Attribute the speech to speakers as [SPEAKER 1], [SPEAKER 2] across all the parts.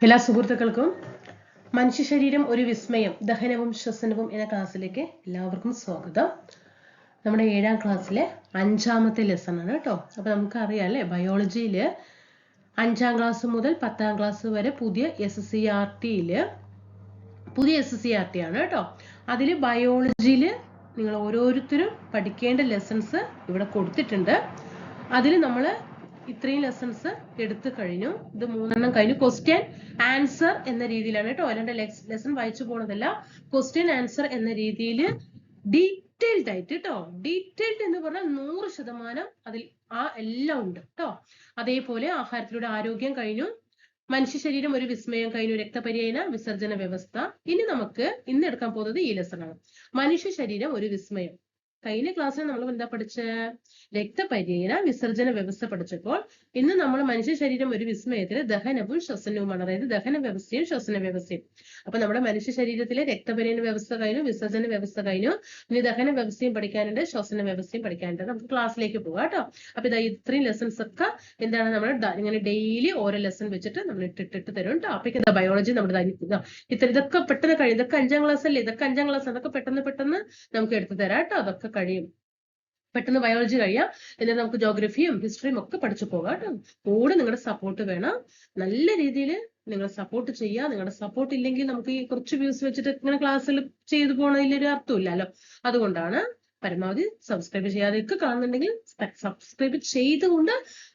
[SPEAKER 1] എല്ലാ സുഹൃത്തുക്കൾക്കും മനുഷ്യ ശരീരം ഒരു വിസ്മയം ദഹനവും ശ്വസനവും എന്ന ക്ലാസ്സിലേക്ക് എല്ലാവർക്കും സ്വാഗതം. നമ്മുടെ 7ാം ക്ലാസ്സിലെ 5ാമത്തെ ലെസൺ ആണ് കേട്ടോ. അപ്പൊ നമുക്കറിയാം അല്ലേ, ബയോളജിയില് 5ാം ക്ലാസ് മുതൽ 10ാം ക്ലാസ് വരെ പുതിയ SCERT ആണ് കേട്ടോ. അതില് ബയോളജിയില് നിങ്ങൾ ഓരോരുത്തരും പഠിക്കേണ്ട ലെസൺസ് ഇവിടെ കൊടുത്തിട്ടുണ്ട്. അതിൽ നമ്മൾ ഇത്രയും ലെസൺസ് എടുത്തു കഴിഞ്ഞു. ഇത് 3 കഴിഞ്ഞു. ക്വസ്റ്റ്യൻ ആൻസർ എന്ന രീതിയിലാണ് കേട്ടോ, അല്ലാണ്ട് ലെസൺ വായിച്ചു പോണതല്ല. ക്വസ്റ്റ്യൻ ആൻസർ എന്ന രീതിയിൽ ഡീറ്റെയിൽഡ് ആയിട്ട് കേട്ടോ. ഡീറ്റെയിൽഡ് എന്ന് പറഞ്ഞാൽ 100% അതിൽ എല്ലാം ഉണ്ട് കേട്ടോ. അതേപോലെ ആഹാരത്തിലൂടെ ആരോഗ്യം കഴിഞ്ഞു. മനുഷ്യ ശരീരം ഒരു വിസ്മയം കഴിഞ്ഞു. രക്തപര്യന വിസർജന വ്യവസ്ഥ. ഇനി നമുക്ക് ഇന്ന് എടുക്കാൻ പോകുന്നത് ഈ ലെസൺ ആണ്, മനുഷ്യ ശരീരം ഒരു വിസ്മയം. കഴിഞ്ഞ ക്ലാസ്സിൽ നമ്മൾ എന്താ പഠിച്ച? രക്തപര്യന വിസർജന വ്യവസ്ഥ പഠിച്ചപ്പോൾ ഇന്ന് നമ്മൾ മനുഷ്യ ശരീരം ഒരു വിസ്മയത്തില് ദഹനവും ശ്വസനവുമാണ്, അതായത് ദഹന വ്യവസ്ഥയും ശ്വസന വ്യവസ്ഥയും. അപ്പൊ നമ്മുടെ മനുഷ്യ ശരീരത്തിലെ രക്തപര്യന വ്യവസ്ഥ കഴിഞ്ഞു, വിസർജന വ്യവസ്ഥ കഴിഞ്ഞു. ഇനി ദഹന വ്യവസ്ഥയും പഠിക്കാനുണ്ട്, ശ്വസന വ്യവസ്ഥയും പഠിക്കാനുണ്ട്. നമുക്ക് ക്ലാസ്സിലേക്ക് പോകാം കേട്ടോ. അപ്പൊ ഇതാ ഇത്രയും ലെസൺസ് ഒക്കെ എന്താണ് നമ്മൾ ഇങ്ങനെ ഡെയിലി ഓരോ ലെസൺ വെച്ചിട്ട് നമ്മൾ ഇട്ടിട്ട് തരും കേട്ടോ. അപ്പൊ എന്താ ബയോളജി നമ്മുടെ ഇതൊക്കെ പെട്ടെന്ന് കഴിയും. ഇതൊക്കെ 5ാം ക്ലാസ് അല്ലേ, ഇതൊക്കെ 5ാം ക്ലാസ്. അതൊക്കെ പെട്ടെന്ന് നമുക്ക് എടുത്തു തരാം കേട്ടോ. അതൊക്കെ കഴിയും, പെട്ടെന്ന് ബയോളജി കഴിയാം. എന്നിട്ട് നമുക്ക് ജോഗ്രഫിയും ഹിസ്റ്ററിയും ഒക്കെ പഠിച്ചു പോകാം കേട്ടോ. കൂടെ നിങ്ങളുടെ സപ്പോർട്ട് വേണം. നല്ല രീതിയിൽ നിങ്ങൾ സപ്പോർട്ട് ചെയ്യുക. നിങ്ങളുടെ സപ്പോർട്ട് ഇല്ലെങ്കിൽ നമുക്ക് ഈ കുറച്ച് വ്യൂസ് വെച്ചിട്ട് ഇങ്ങനെ ക്ലാസ്സിൽ ചെയ്തു പോകണതിലൊരു അർത്ഥമില്ലല്ലോ. അതുകൊണ്ടാണ് പരമാവധി സബ്സ്ക്രൈബ് ചെയ്യാതെയൊക്കെ കാണുന്നുണ്ടെങ്കിൽ സബ്സ്ക്രൈബ് ചെയ്തുകൊണ്ട്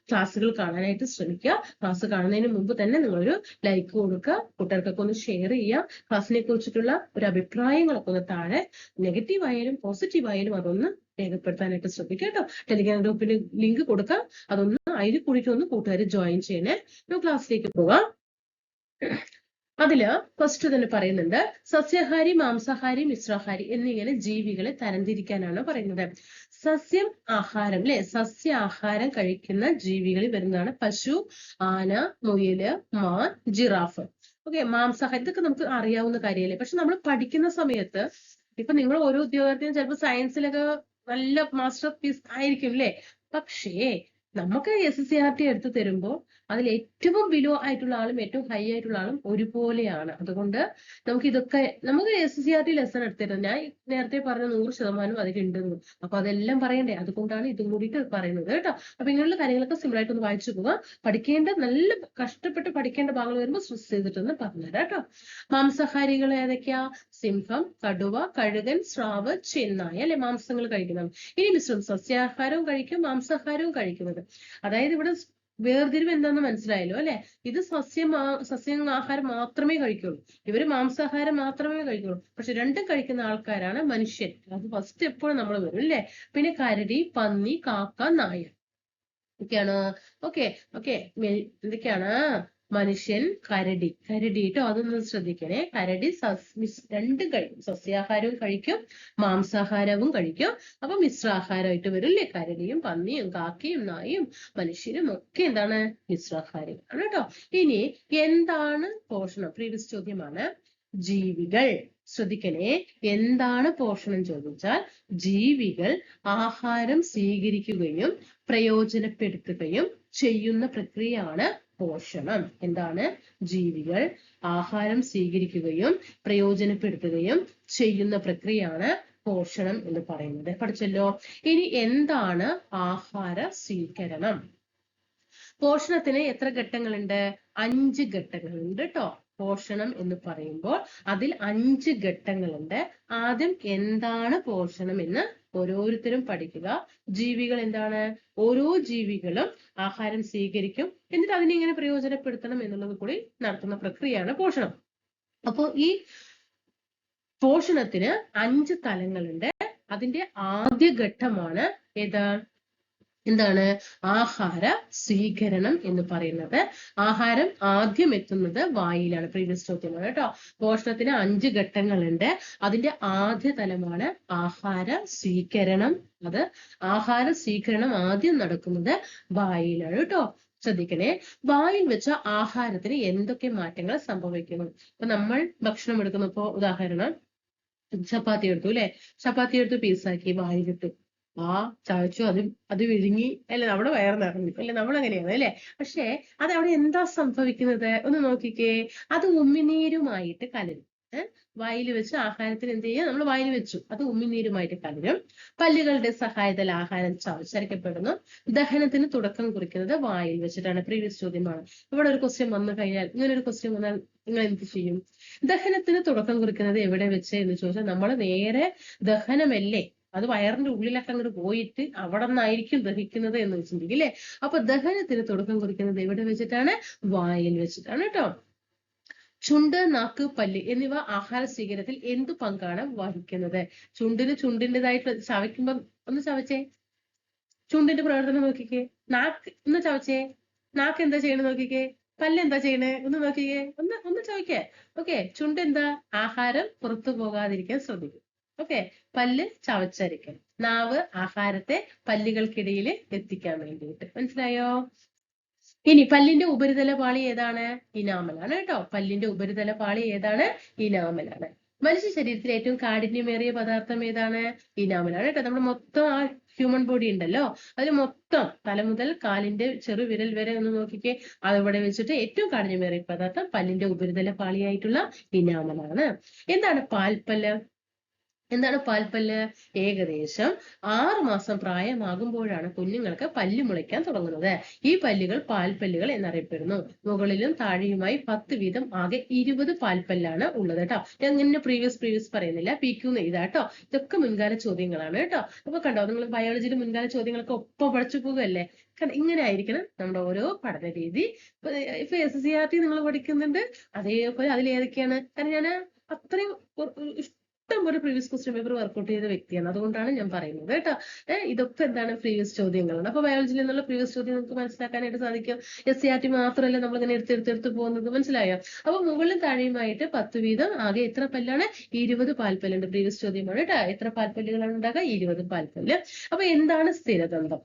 [SPEAKER 1] ക്ലാസ്സുകൾ കാണാനായിട്ട് ശ്രമിക്കുക. ക്ലാസ് കാണുന്നതിന് മുമ്പ് തന്നെ നിങ്ങളൊരു ലൈക്ക് കൊടുക്കുക, കൂട്ടുകാർക്കൊക്കെ ഒന്ന് ഷെയർ ചെയ്യുക. ക്ലാസ്സിനെ കുറിച്ചിട്ടുള്ള ഒരു അഭിപ്രായങ്ങളൊക്കെ ഒന്ന് താഴെ നെഗറ്റീവ് ആയാലും പോസിറ്റീവ് ആയാലും അതൊന്ന് രേഖപ്പെടുത്താനായിട്ട് ശ്രദ്ധിക്കുക കേട്ടോ. ടെലിഗ്രാം ഗ്രൂപ്പിൽ ലിങ്ക് കൊടുക്കാം, അതൊന്ന് അതിൽ കൂടിയിട്ട് ഒന്ന് കൂട്ടുകാർ ജോയിൻ ചെയ്യണേ. നമുക്ക് ക്ലാസ്സിലേക്ക് പോവാം. അതില് ഫസ്റ്റ് തന്നെ പറയുന്നുണ്ട്, സസ്യാഹാരി, മാംസാഹാരി, മിശ്രാഹാരി എന്നിങ്ങനെ ജീവികളെ തരംതിരിക്കാനാണ് പറയുന്നത്. സസ്യം ആഹാരം അല്ലെ, സസ്യ ആഹാരം കഴിക്കുന്ന ജീവികളിൽ വരുന്നതാണ് പശു, ആന, മുയല്, മാൻ, ജിറാഫ്. ഓക്കെ, മാംസാഹാരം ഇതൊക്കെ നമുക്ക് അറിയാവുന്ന കാര്യമല്ലേ. പക്ഷെ നമ്മൾ പഠിക്കുന്ന സമയത്ത് ഇപ്പൊ നിങ്ങൾ ഓരോ ഉദ്യോഗാർത്ഥിയും ചിലപ്പോൾ സയൻസിലൊക്കെ നല്ല മാസ്റ്റർ പീസ് ആയിരിക്കും അല്ലേ. പക്ഷേ നമുക്ക് SCERT എടുത്തു തരുമ്പോൾ അതിൽ ഏറ്റവും ബിലോ ആയിട്ടുള്ള ആളും ഏറ്റവും ഹൈ ആയിട്ടുള്ള ആളും ഒരുപോലെയാണ്. അതുകൊണ്ട് നമുക്ക് SCERT ലെസൺ എടുത്തിരുന്നത്. ഞാൻ നേരത്തെ പറഞ്ഞ 100% അതിലുണ്ടെന്ന്. അപ്പൊ അതെല്ലാം പറയണ്ടേ, അതുകൊണ്ടാണ് ഇതും കൂടിയിട്ട് പറയുന്നത് കേട്ടോ. അപ്പൊ ഇങ്ങനെയുള്ള കാര്യങ്ങളൊക്കെ സിമ്പിൾ ആയിട്ട് ഒന്ന് വായിച്ചു പോകാം. പഠിക്കേണ്ട നല്ല കഷ്ടപ്പെട്ട് പഠിക്കേണ്ട ഭാഗങ്ങൾ വരുമ്പോൾ സ്ട്രെസ് ചെയ്തിട്ടൊന്ന് പറഞ്ഞുതരാം കേട്ടോ. മാംസാഹാരികൾ ഏതൊക്കെയാ? സിംഹം, കടുവ, കഴുകൻ, സ്രാവ്, ചെന്നായ അല്ലെ, മാംസങ്ങൾ കഴിക്കുന്നത്. ഇനി മിശ്രം സസ്യാഹാരവും കഴിക്കും, മാംസാഹാരവും കഴിക്കുന്നത്. അതായത് ഇവിടെ വേർതിരിവ് എന്താന്ന് മനസ്സിലായല്ലോ അല്ലെ. ഇത് സസ്യാഹാരം മാത്രമേ കഴിക്കുള്ളൂ, ഇവര് മാംസാഹാരം മാത്രമേ കഴിക്കുള്ളൂ. പക്ഷെ രണ്ടും കഴിക്കുന്ന ആൾക്കാരാണ് മനുഷ്യൻ. അത് ഫസ്റ്റ് എപ്പോഴും നമ്മൾ വരും അല്ലേ. പിന്നെ കരടി, പന്നി, കാക്ക, നായ ഒക്കെയാണ്. ഓക്കെ എന്തൊക്കെയാണ്? മനുഷ്യൻ, കരടി കേട്ടോ, അതൊന്ന് ശ്രദ്ധിക്കണേ. കരടി രണ്ടും കഴിക്കും, സസ്യാഹാരവും കഴിക്കും, മാംസാഹാരവും കഴിക്കും. അപ്പൊ മിശ്രാഹാരമായിട്ട് വരും അല്ലേ. കരടിയും പന്നിയും കാക്കയും നായും മനുഷ്യരും ഒക്കെ എന്താണ്? മിശ്രാഹാരികളാണ് കേട്ടോ. ഇനി എന്താണ് പോഷണം? പ്രീവിയസ് ചോദ്യമാണ്. ജീവികൾ ശ്രദ്ധിക്കണേ, എന്താണ് പോഷണം ചോദിച്ചാൽ ജീവികൾ ആഹാരം സ്വീകരിക്കുകയും പ്രയോജനപ്പെടുത്തുകയും ചെയ്യുന്ന പ്രക്രിയയാണ് പോഷണം. എന്താണ്? ജീവികൾ ആഹാരം സ്വീകരിക്കുകയും പ്രയോജനപ്പെടുത്തുകയും ചെയ്യുന്ന പ്രക്രിയയാണ് പോഷണം എന്ന് പറയുന്നത്. പഠിച്ചല്ലോ. ഇനി എന്താണ് ആഹാര സ്വീകരണം? പോഷണത്തിന് എത്ര ഘട്ടങ്ങളുണ്ട്? 5 ഘട്ടങ്ങളുണ്ട് കേട്ടോ. പോഷണം എന്ന് പറയുമ്പോൾ അതിൽ 5 ഘട്ടങ്ങളുണ്ട്. ആദ്യം എന്താണ് പോഷണം എന്ന് ഓരോരുത്തരും പഠിക്കുക. ജീവികൾ എന്താണ്? ഓരോ ജീവികളും ആഹാരം സ്വീകരിക്കും, എന്നിട്ട് അതിനെ എങ്ങനെ പ്രയോജനപ്പെടുത്തണം എന്നുള്ളത് കൂടി നടത്തുന്ന പ്രക്രിയയാണ് പോഷണം. അപ്പോൾ ഈ പോഷണത്തിന് 5 തലങ്ങളുണ്ട്. അതിന്റെ ആദ്യ ഘട്ടമാണ് എന്താണ്? ആഹാര സ്വീകരണം എന്ന് പറയുന്നത്. ആഹാരം ആദ്യം എത്തുന്നത് വായിലാണ്. പ്രീവിയസ് ചോദ്യമാണ് കേട്ടോ. പോഷണത്തിന് 5 ഘട്ടങ്ങളുണ്ട്. അതിന്റെ ആദ്യ തലമാണ് ആഹാര സ്വീകരണം. ആഹാര സ്വീകരണം ആദ്യം നടക്കുന്നത് വായിലാണ് കേട്ടോ. ശ്രദ്ധിക്കണേ, വായിൽ വെച്ച ആഹാരത്തിന് എന്തൊക്കെ മാറ്റങ്ങൾ സംഭവിക്കുന്നു? ഇപ്പൊ നമ്മൾ ഭക്ഷണം എടുക്കുന്നു. ഇപ്പൊ ഉദാഹരണം ചപ്പാത്തി എടുത്തു അല്ലെ. ചപ്പാത്തി എടുത്ത് പീസാക്കി വായിലിട്ടു. ചവച്ചു, അത് വിഴുങ്ങി അല്ലെ, നമ്മുടെ വയറ് നിറഞ്ഞു അല്ലെ, നമ്മളങ്ങനെയാണ് അല്ലെ. പക്ഷെ അത് അവിടെ എന്താ സംഭവിക്കുന്നത് ഒന്ന് നോക്കിക്കേ. അത് ഉമിനീരുമായിട്ട് കലരും. വായിൽ വെച്ച് ആഹാരത്തിന് എന്ത് ചെയ്യുക, നമ്മൾ വായിൽ വെച്ചു, അത് ഉമിനീരുമായിട്ട് കലരും. പല്ലുകളുടെ സഹായത്താൽ ആഹാരം ചവച്ചരക്കപ്പെടുന്നു. ദഹനത്തിന് തുടക്കം കുറിക്കുന്നത് വായിൽ വെച്ചിട്ടാണ്. പ്രീവിയസ് ചോദ്യമാണ്. ഇവിടെ ഒരു ക്വസ്റ്റ്യൻ വന്നു കഴിഞ്ഞാൽ, ഇങ്ങനെ ഒരു ക്വസ്റ്റ്യൻ വന്നാൽ നിങ്ങൾ എന്ത് ചെയ്യും? ദഹനത്തിന് തുടക്കം കുറിക്കുന്നത് എവിടെ വെച്ച് എന്ന് ചോദിച്ചാൽ, നമ്മൾ നേരെ ദഹനമല്ലേ, അത് വയറിന്റെ ഉള്ളിലൊക്കെ അങ്ങോട്ട് പോയിട്ട് അവിടെ നിന്നായിരിക്കും ദഹിക്കുന്നത് എന്ന് വെച്ചിട്ടുണ്ടെങ്കിൽ അല്ലെ. അപ്പൊ ദഹനത്തിന് തുടക്കം കുറിക്കുന്നത് എവിടെ വെച്ചിട്ടാണ്? വായിൽ വെച്ചിട്ടാണ് കേട്ടോ. ചുണ്ട്, നാക്ക്, പല്ല് എന്നിവ ആഹാര സ്വീകരണത്തിൽ എന്തു പങ്കാണ് വഹിക്കുന്നത്? ചുണ്ടിൻ്റെതായിട്ട് ചവയ്ക്കുമ്പോ ഒന്ന് ചവച്ചേ, ചുണ്ടിന്റെ പ്രവർത്തനം നോക്കിക്കേ. നാക്ക് ഒന്ന് ചവച്ചേ, നാക്ക് എന്താ ചെയ്യണേ നോക്കിക്കേ. പല്ല് എന്താ ചെയ്യണേ ഒന്ന് നോക്കിക്കേ. ഒന്ന് ചോദിക്കേ. ഓക്കെ, ചുണ്ട് എന്താ? ആഹാരം പുറത്തു പോകാതിരിക്കാൻ ശ്രദ്ധിക്കും. ഓക്കെ, പല്ല് ചവച്ചരിക്കും. നാവ് ആഹാരത്തെ പല്ലുകൾക്കിടയിൽ എത്തിക്കാൻ വേണ്ടിയിട്ട്. മനസ്സിലായോ? ഇനി പല്ലിന്റെ ഉപരിതല പാളി ഏതാണ്? ഇനാമലാണ് കേട്ടോ. പല്ലിന്റെ ഉപരിതല പാളി ഏതാണ്? ഇനാമലാണ്. മനുഷ്യ ശരീരത്തിൽ ഏറ്റവും കാഠിന്യമേറിയ പദാർത്ഥം ഏതാണ്? ഇനാമലാണ് കേട്ടോ. നമ്മുടെ മൊത്തം ആ ഹ്യൂമൻ ബോഡി ഉണ്ടല്ലോ, അതിൽ മൊത്തം തല മുതൽ കാലിന്റെ ചെറുവിരൽ വരെ ഒന്ന് നോക്കിക്കേ. അതിവിടെ വെച്ചിട്ട് ഏറ്റവും കാഠിന്യമേറിയ പദാർത്ഥം പല്ലിന്റെ ഉപരിതല പാളിയായിട്ടുള്ള ഇനാമലാണ്. എന്താണ് പാൽപ്പല്ല്? എന്താണ് പാൽപ്പല്ല്? ഏകദേശം 6 മാസം പ്രായമാകുമ്പോഴാണ് കുഞ്ഞുങ്ങൾക്ക് പല്ല് മുളയ്ക്കാൻ തുടങ്ങുന്നത്. ഈ പല്ലുകൾ പാൽപ്പല്ലുകൾ എന്നറിയപ്പെടുന്നു. മുകളിലും താഴെയുമായി 10 വീതം ആകെ 20 പാൽപ്പല്ലാണ് ഉള്ളത് കേട്ടോ. ഞാൻ ഇങ്ങനെ പ്രീവിയസ് പറയുന്നില്ല, PQ ഇതാട്ടോ. ഇതൊക്കെ മുൻകാല ചോദ്യങ്ങളാണ് കേട്ടോ. അപ്പൊ കണ്ടോ, നിങ്ങൾ ബയോളജിയിൽ മുൻകാല ചോദ്യങ്ങളൊക്കെ ഒപ്പം പഠിച്ചു പോകുകയല്ലേ. ഇങ്ങനെ ആയിരിക്കണം നമ്മുടെ ഓരോ പഠന രീതി. ഇപ്പൊ SCRT നിങ്ങൾ പഠിക്കുന്നുണ്ട്, അതേപോലെ അതിൽ ഏതൊക്കെയാണ്? കാരണം ഞാൻ അത്രയും ഇഷ്ടംപോലെ പ്രീവിയസ് ക്വസ്റ്റ്യൻ പേപ്പർ വർക്ക്ഔട്ട് ചെയ്ത വ്യക്തിയാണ്, അതുകൊണ്ടാണ് ഞാൻ പറയുന്നത് കേട്ടോ. ഇതൊക്കെ എന്താണ്? പ്രീവിയസ് ചോദ്യങ്ങളാണ്. അപ്പൊ ബയോളജിയിൽ നിന്നുള്ള പ്രീവിയസ് ചോദ്യം നമുക്ക് മനസ്സിലാക്കാനായിട്ട് സാധിക്കും. SCRT മാത്രമല്ല നമ്മളിങ്ങനെ എടുത്തെടുത്ത് പോകുന്നത്. മനസ്സിലായോ? അപ്പൊ മുകളിലും താഴെയുമായിട്ട് 10 വീതം ആകെ എത്ര പല്ലാണ്? 20 പാൽപ്പല്ലുണ്ട്. പ്രീവിയസ് ചോദ്യമാണ് കേട്ടോ. എത്ര പാൽപ്പല്ലുകളാണ് ഉണ്ടാകുക? 20 പാൽപ്പല്ല്. അപ്പൊ എന്താണ് സ്ഥിരദന്തം?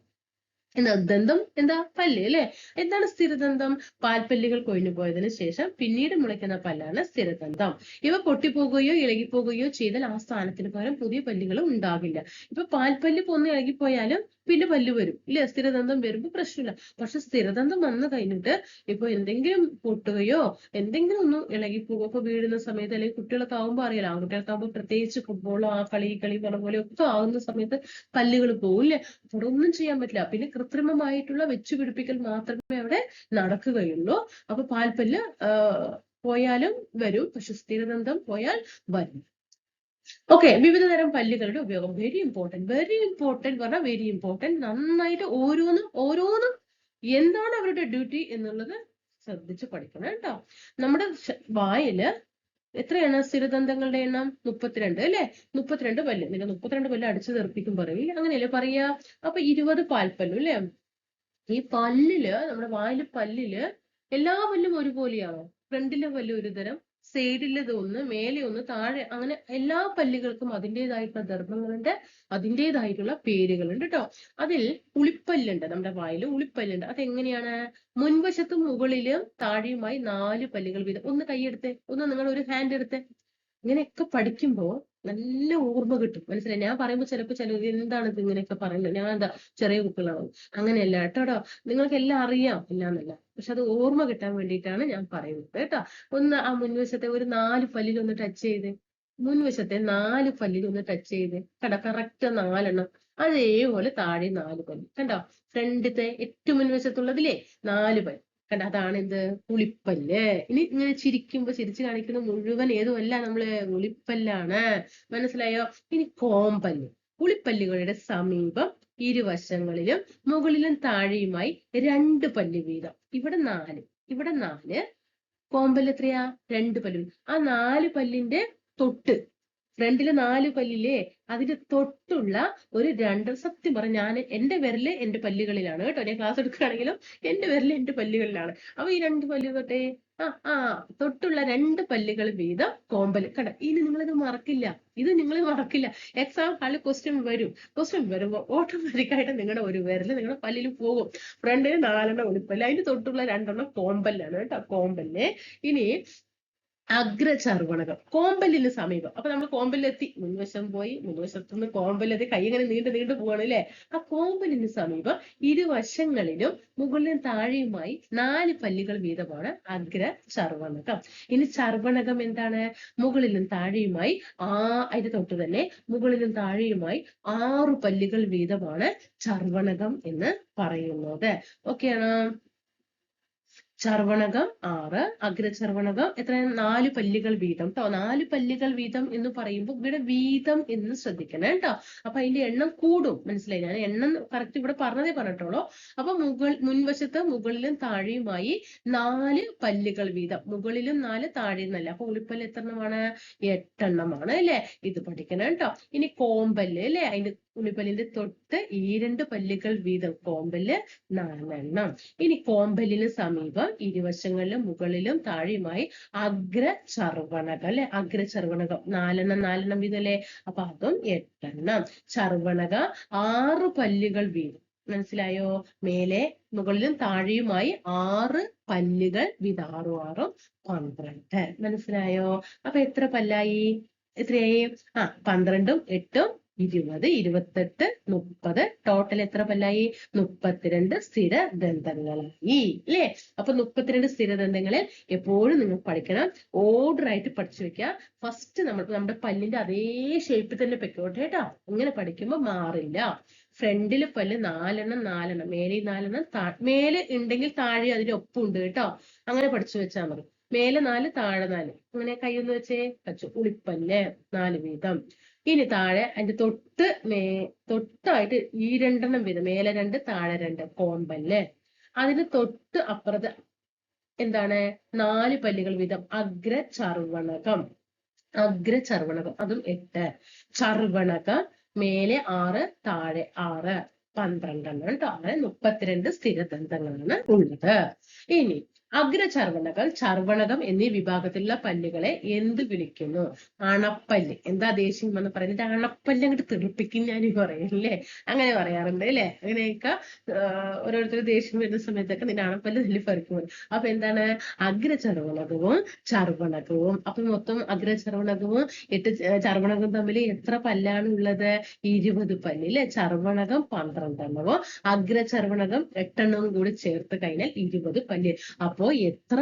[SPEAKER 1] ദന്തം എന്താ? പല്ല് അല്ലെ. എന്താണ് സ്ഥിരദന്തം? പാൽപ്പല്ലുകൾ കൊഴിഞ്ഞു പോയതിനു ശേഷം പിന്നീട് മുളയ്ക്കുന്ന പല്ലാണ് സ്ഥിരദന്തം. ഇവ പൊട്ടിപ്പോകുകയോ ഇളകിപ്പോകുകയോ ചെയ്താൽ ആ സ്ഥാനത്തിന് പകരം പുതിയ പല്ലുകൾ ഉണ്ടാകില്ല. ഇപ്പൊ പാൽപ്പല്ല് പൊന്ന് ഇളകിപ്പോയാലും പിന്നെ പല്ല് വരും ഇല്ലേ, സ്ഥിരദന്തം വരുമ്പോ പ്രശ്നമില്ല. പക്ഷെ സ്ഥിരദന്തം വന്നു കഴിഞ്ഞിട്ട് ഇപ്പൊ എന്തെങ്കിലും പൊട്ടുകയോ എന്തെങ്കിലും ഒന്ന് ഇളകിപ്പോകുക, ഇപ്പൊ വീഴുന്ന സമയത്ത്, അല്ലെങ്കിൽ കുട്ടികളൊക്കെ ആകുമ്പോ അറിയാലോ, ആൺകുട്ടികൾക്ക് ആകുമ്പോൾ പ്രത്യേകിച്ച് ഫുട്ബോളോ ആ കളി പറഞ്ഞ പോലെ ഒക്കെ ആകുന്ന സമയത്ത് പല്ലുകൾ പോകും ഇല്ലേ. അവിടെ ഒന്നും ചെയ്യാൻ പറ്റില്ല. പിന്നെ കൃത്രിമമായിട്ടുള്ള വെച്ചുപിടിപ്പിക്കൽ മാത്രമേ അവിടെ നടക്കുകയുള്ളൂ. അപ്പൊ പാൽപ്പല്ല് പോയാലും വരും, പക്ഷെ സ്ഥിരദന്തം പോയാൽ വരും. ഓക്കെ, വിവിധ തരം പല്ലുകളുടെ ഉപയോഗം. വെരി ഇമ്പോർട്ടന്റ് പറഞ്ഞാൽ വെരി ഇമ്പോർട്ടന്റ്. നന്നായിട്ട് ഓരോന്നും എന്താണ് അവരുടെ ഡ്യൂട്ടി എന്നുള്ളത് ശ്രദ്ധിച്ച് പഠിക്കണം കേട്ടോ. നമ്മുടെ വായില് എത്രയാണ് സ്ഥിരദന്തങ്ങളുടെ എണ്ണം? 32 അല്ലെ. 32 പല്ല്. നിങ്ങൾ 32 പല്ല് അടിച്ചു തെറിപ്പിക്കും പറയും, അങ്ങനെയല്ലേ പറയാ. അപ്പൊ 20 പാൽപ്പല്ലും അല്ലെ. ഈ പല്ലില്, നമ്മുടെ വായില് പല്ലില് എല്ലാ പല്ലും ഒരുപോലെയാണോ? ഫ്രണ്ടിലെ പല്ല് ഒരു തരം, സൈഡിലത് ഒന്ന്, മേലെ ഒന്ന്, താഴെ, അങ്ങനെ എല്ലാ പല്ലുകൾക്കും അതിൻ്റെതായിട്ടുള്ള ധർമ്മങ്ങളുണ്ട്, അതിൻ്റെതായിട്ടുള്ള പേരുകളുണ്ട് കേട്ടോ. അതിൽ ഉളിപ്പല്ലുണ്ട്, നമ്മുടെ വായിൽ ഉളിപ്പല്ലുണ്ട്. അതെങ്ങനെയാണ്? മുൻവശത്തും മുകളിലും താഴെയുമായി 4 പല്ലുകൾ വീതം. ഒന്ന് കൈയെടുത്തേ, ഒന്ന് നിങ്ങൾ ഒരു ഹാൻഡ് എടുത്തേ. ഇങ്ങനെയൊക്കെ പഠിക്കുമ്പോ നല്ല ഓർമ്മ കിട്ടും. മനസ്സിലായി? ഞാൻ പറയുമ്പോൾ ചിലപ്പോൾ ചിലർ എന്താണ് ഇത് ഇങ്ങനെയൊക്കെ പറയുന്നത്, ഞാൻ എന്താ ചെറിയ കുട്ടികളാണ്, അങ്ങനെയല്ല കേട്ടോ. നിങ്ങൾക്ക് എല്ലാം അറിയാം, ഇല്ലാന്നല്ല, പക്ഷെ അത് ഓർമ്മ കിട്ടാൻ വേണ്ടിയിട്ടാണ് ഞാൻ പറയുന്നത് കേട്ടോ. ഒന്ന് ആ മുൻവശത്തെ ഒരു 4 പല്ലിൽ ഒന്ന് ടച്ച് ചെയ്ത്, മുൻവശത്തെ 4 പല്ലിൽ ഒന്ന് ടച്ച് ചെയ്ത് കണ്ടോ, കറക്റ്റ് 4 എണ്ണം. അതേപോലെ താഴെ 4 പല്ല് കണ്ടോ. ഫ്രണ്ടിത്തെ ഏറ്റവും മുൻവശത്തുള്ളതില്ലേ 4 പല്ല് കണ്ട, അതാണ് എന്ത്? ഉളിപ്പല്ല്. ഇനി ഇങ്ങനെ ചിരിക്കുമ്പോ ചിരിച്ചു കാണിക്കുന്ന മുഴുവൻ ഏതുമല്ല, നമ്മള് ഉളിപ്പല്ലാണ്. മനസ്സിലായോ? ഇനി കോമ്പല്ല്. ഉളിപ്പല്ലുകളുടെ സമീപം ഇരുവശങ്ങളിലും മുകളിലും താഴെയുമായി 2 പല്ല് വീതം. ഇവിടെ 4 കോമ്പല്ല് എത്രയാ? 2 പല്ല്. ആ 4 പല്ലിന്റെ തൊട്ട് ഫ്രണ്ടില് 4 പല്ലില്ലേ, അതിന്റെ തൊട്ടുള്ള ഒരു 2, സത്യം പറഞ്ഞ ഞാൻ എന്റെ വിരല് എന്റെ പല്ലുകളിലാണ് കേട്ടോ. ഞാൻ ക്ലാസ് എടുക്കുകയാണെങ്കിലും എന്റെ വിരല് എന്റെ പല്ലുകളിലാണ്. അപ്പൊ ഈ 2 പല്ല് തൊട്ടേ തൊട്ടുള്ള 2 പല്ലുകൾ വീതം കോമ്പല് കണ്ട. ഇനി നിങ്ങളിത് മറക്കില്ല, നിങ്ങൾ മറക്കില്ല. എക്സാം ഹാളിൽ ക്വസ്റ്റ്യൻ വരുമ്പോ ഓട്ടോമാറ്റിക് ആയിട്ട് നിങ്ങളുടെ ഒരു വിരല് നിങ്ങളുടെ പല്ലിൽ പോകും. ഫ്രണ്ടില് 4 ഉളിപ്പല്ല്, അതിന് തൊട്ടുള്ള 2 കോമ്പല്ലാണ് കേട്ടോ, കോമ്പല്ല്. ഇനി അഗ്രചർവണകം കോമ്പല്ലിന് സമീപം. അപ്പൊ നമ്മൾ കോമ്പല്ലെത്തി, മുൻവശം പോയി, മുൻവശത്തുനിന്ന് കോമ്പല്ലെത്തി, കൈ ഇങ്ങനെ നീണ്ടു പോവാണ് അല്ലെ. ആ കോമ്പലിന് സമീപം ഇരുവശങ്ങളിലും മുകളിലും താഴെയുമായി 4 പല്ലുകൾ വീതമാണ് അഗ്രചർവണകം. ഇനി ചർവണകം എന്താണ്? മുകളിലും താഴെയുമായി അതിന് തൊട്ട് തന്നെ മുകളിലും താഴെയുമായി 6 പല്ലുകൾ വീതമാണ് ചർവണകം എന്ന് പറയുന്നത്. ഓക്കെയാണോ? ചർവണകം 6, അഗ്രചർവണകം എത്ര? 4 പല്ലുകൾ വീതം കേട്ടോ. 4 പല്ലുകൾ വീതം എന്ന് പറയുമ്പോൾ ഇവിടെ വീതം എന്ന് ശ്രദ്ധിക്കണം കേട്ടോ. അപ്പൊ അതിന്റെ എണ്ണം കൂടും. മനസ്സിലായി? ഞാൻ എണ്ണം കറക്റ്റ് ഇവിടെ പറഞ്ഞിട്ടുള്ളൂ. അപ്പൊ മുൻവശത്ത് മുകളിലും താഴെയുമായി 4 പല്ലുകൾ വീതം. മുകളിലും 4, താഴെയും 4. അപ്പൊ ഉളിപ്പല്ല് എത്ര എണ്ണമാണ്? 8 എണ്ണമാണ് അല്ലെ. ഇത് പഠിക്കണം കേട്ടോ. ഇനി കോമ്പല്ല് അല്ലെ, അതിന്റെ ഉളിപ്പല്ലിന്റെ തൊട്ട് 2 പല്ലുകൾ വീതം. കോമ്പല്ല് 4 എണ്ണം. ഇനി കോമ്പല്ലിന് സമീപം ഇരുവശങ്ങളിലും മുകളിലും താഴെയുമായി അഗ്രചർവണകം അല്ലെ. അഗ്രചർവണകം 4 എണ്ണം വീതം അല്ലെ. അപ്പൊ അതും 8 എണ്ണം. ചർവണകം 6 പല്ലുകൾ വീതം. മനസ്സിലായോ? മേലെ മുകളിലും താഴെയുമായി 6 പല്ലുകൾ വീതം. 6 6 12. മനസ്സിലായോ? അപ്പൊ എത്ര പല്ലായി? എത്രയായി? 12ഉം 8ഉം 20, 28, 30. ടോട്ടൽ എത്ര പല്ലായി? 32 സ്ഥിര ദന്തങ്ങളായി അല്ലേ. അപ്പൊ 32 സ്ഥിര ദന്തങ്ങളിൽ എപ്പോഴും നിങ്ങൾ പഠിക്കണം. ഓർഡർ ആയിട്ട് പഠിച്ചു വെക്കുക. ഫസ്റ്റ് നമ്മുടെ പല്ലിന്റെ അതേ ഷേപ്പിൽ തന്നെ വെക്കോട്ടെ കേട്ടോ. ഇങ്ങനെ പഠിക്കുമ്പോൾ മാറില്ല. ഫ്രണ്ടില് പല്ല് 4 എണ്ണം, മേലെ 4 എണ്ണം, മേലെ ഉണ്ടെങ്കിൽ താഴെ അതിന്റെ ഒപ്പം ഉണ്ട് കേട്ടോ. അങ്ങനെ പഠിച്ചു വെച്ചാൽ മതി. മേലെ 4, താഴെ 4. അങ്ങനെ കൈയൊന്ന് വെച്ചേ വെച്ചു. ഉളിപ്പല്ല് 4 വീതം. ഇനി താഴെ അതിന്റെ തൊട്ടായിട്ട് ഈ 2 എണ്ണം വീതം. മേലെ 2, താഴെ 2 കോമ്പല്ല്. അതിന് തൊട്ട് അപ്പുറത്ത് എന്താണ്? 4 പല്ലുകൾ വീതം അഗ്രചർവണകം. അഗ്രചർവണകം അതും 8. ചർവണകം മേലെ 6, താഴെ 6, 12 എണ്ണം കേട്ടോ. അങ്ങനെ 32 സ്ഥിരദന്തങ്ങളാണ് ഉള്ളത്. ഇനി അഗ്രചർവണകം, ചർവണകം എന്നീ വിഭാഗത്തിലുള്ള പല്ലുകളെ എന്ത് വിളിക്കുന്നു? അണപ്പല്ല്. എന്താ ദേഷ്യം എന്ന് പറയുന്നത്? അണപ്പല്ല് അങ്ങോട്ട് തെറിപ്പിക്കും ഞാൻ പറയല്ലേ. അങ്ങനെ പറയാറുണ്ട് അല്ലെ. അങ്ങനെയൊക്കെ ഓരോരുത്തർ ദേഷ്യം വരുന്ന സമയത്തൊക്കെ നിന്റെ അണപ്പല്ല് തല്ലി പറിക്കും. അപ്പൊ എന്താണ്? അഗ്രചർവണകവും ചർവണകവും. അപ്പൊ മൊത്തം അഗ്രചർവണകവും 8 ചർവണകവും തമ്മിൽ എത്ര പല്ലാണ് ഉള്ളത്? 20 പല്ല് അല്ലെ. ചർവണകം 12 എണ്ണവും അഗ്രചർവണകം 8 എണ്ണവും കൂടി ചേർത്ത് കഴിഞ്ഞാൽ 20 പല്ല്. അപ്പോ എത്ര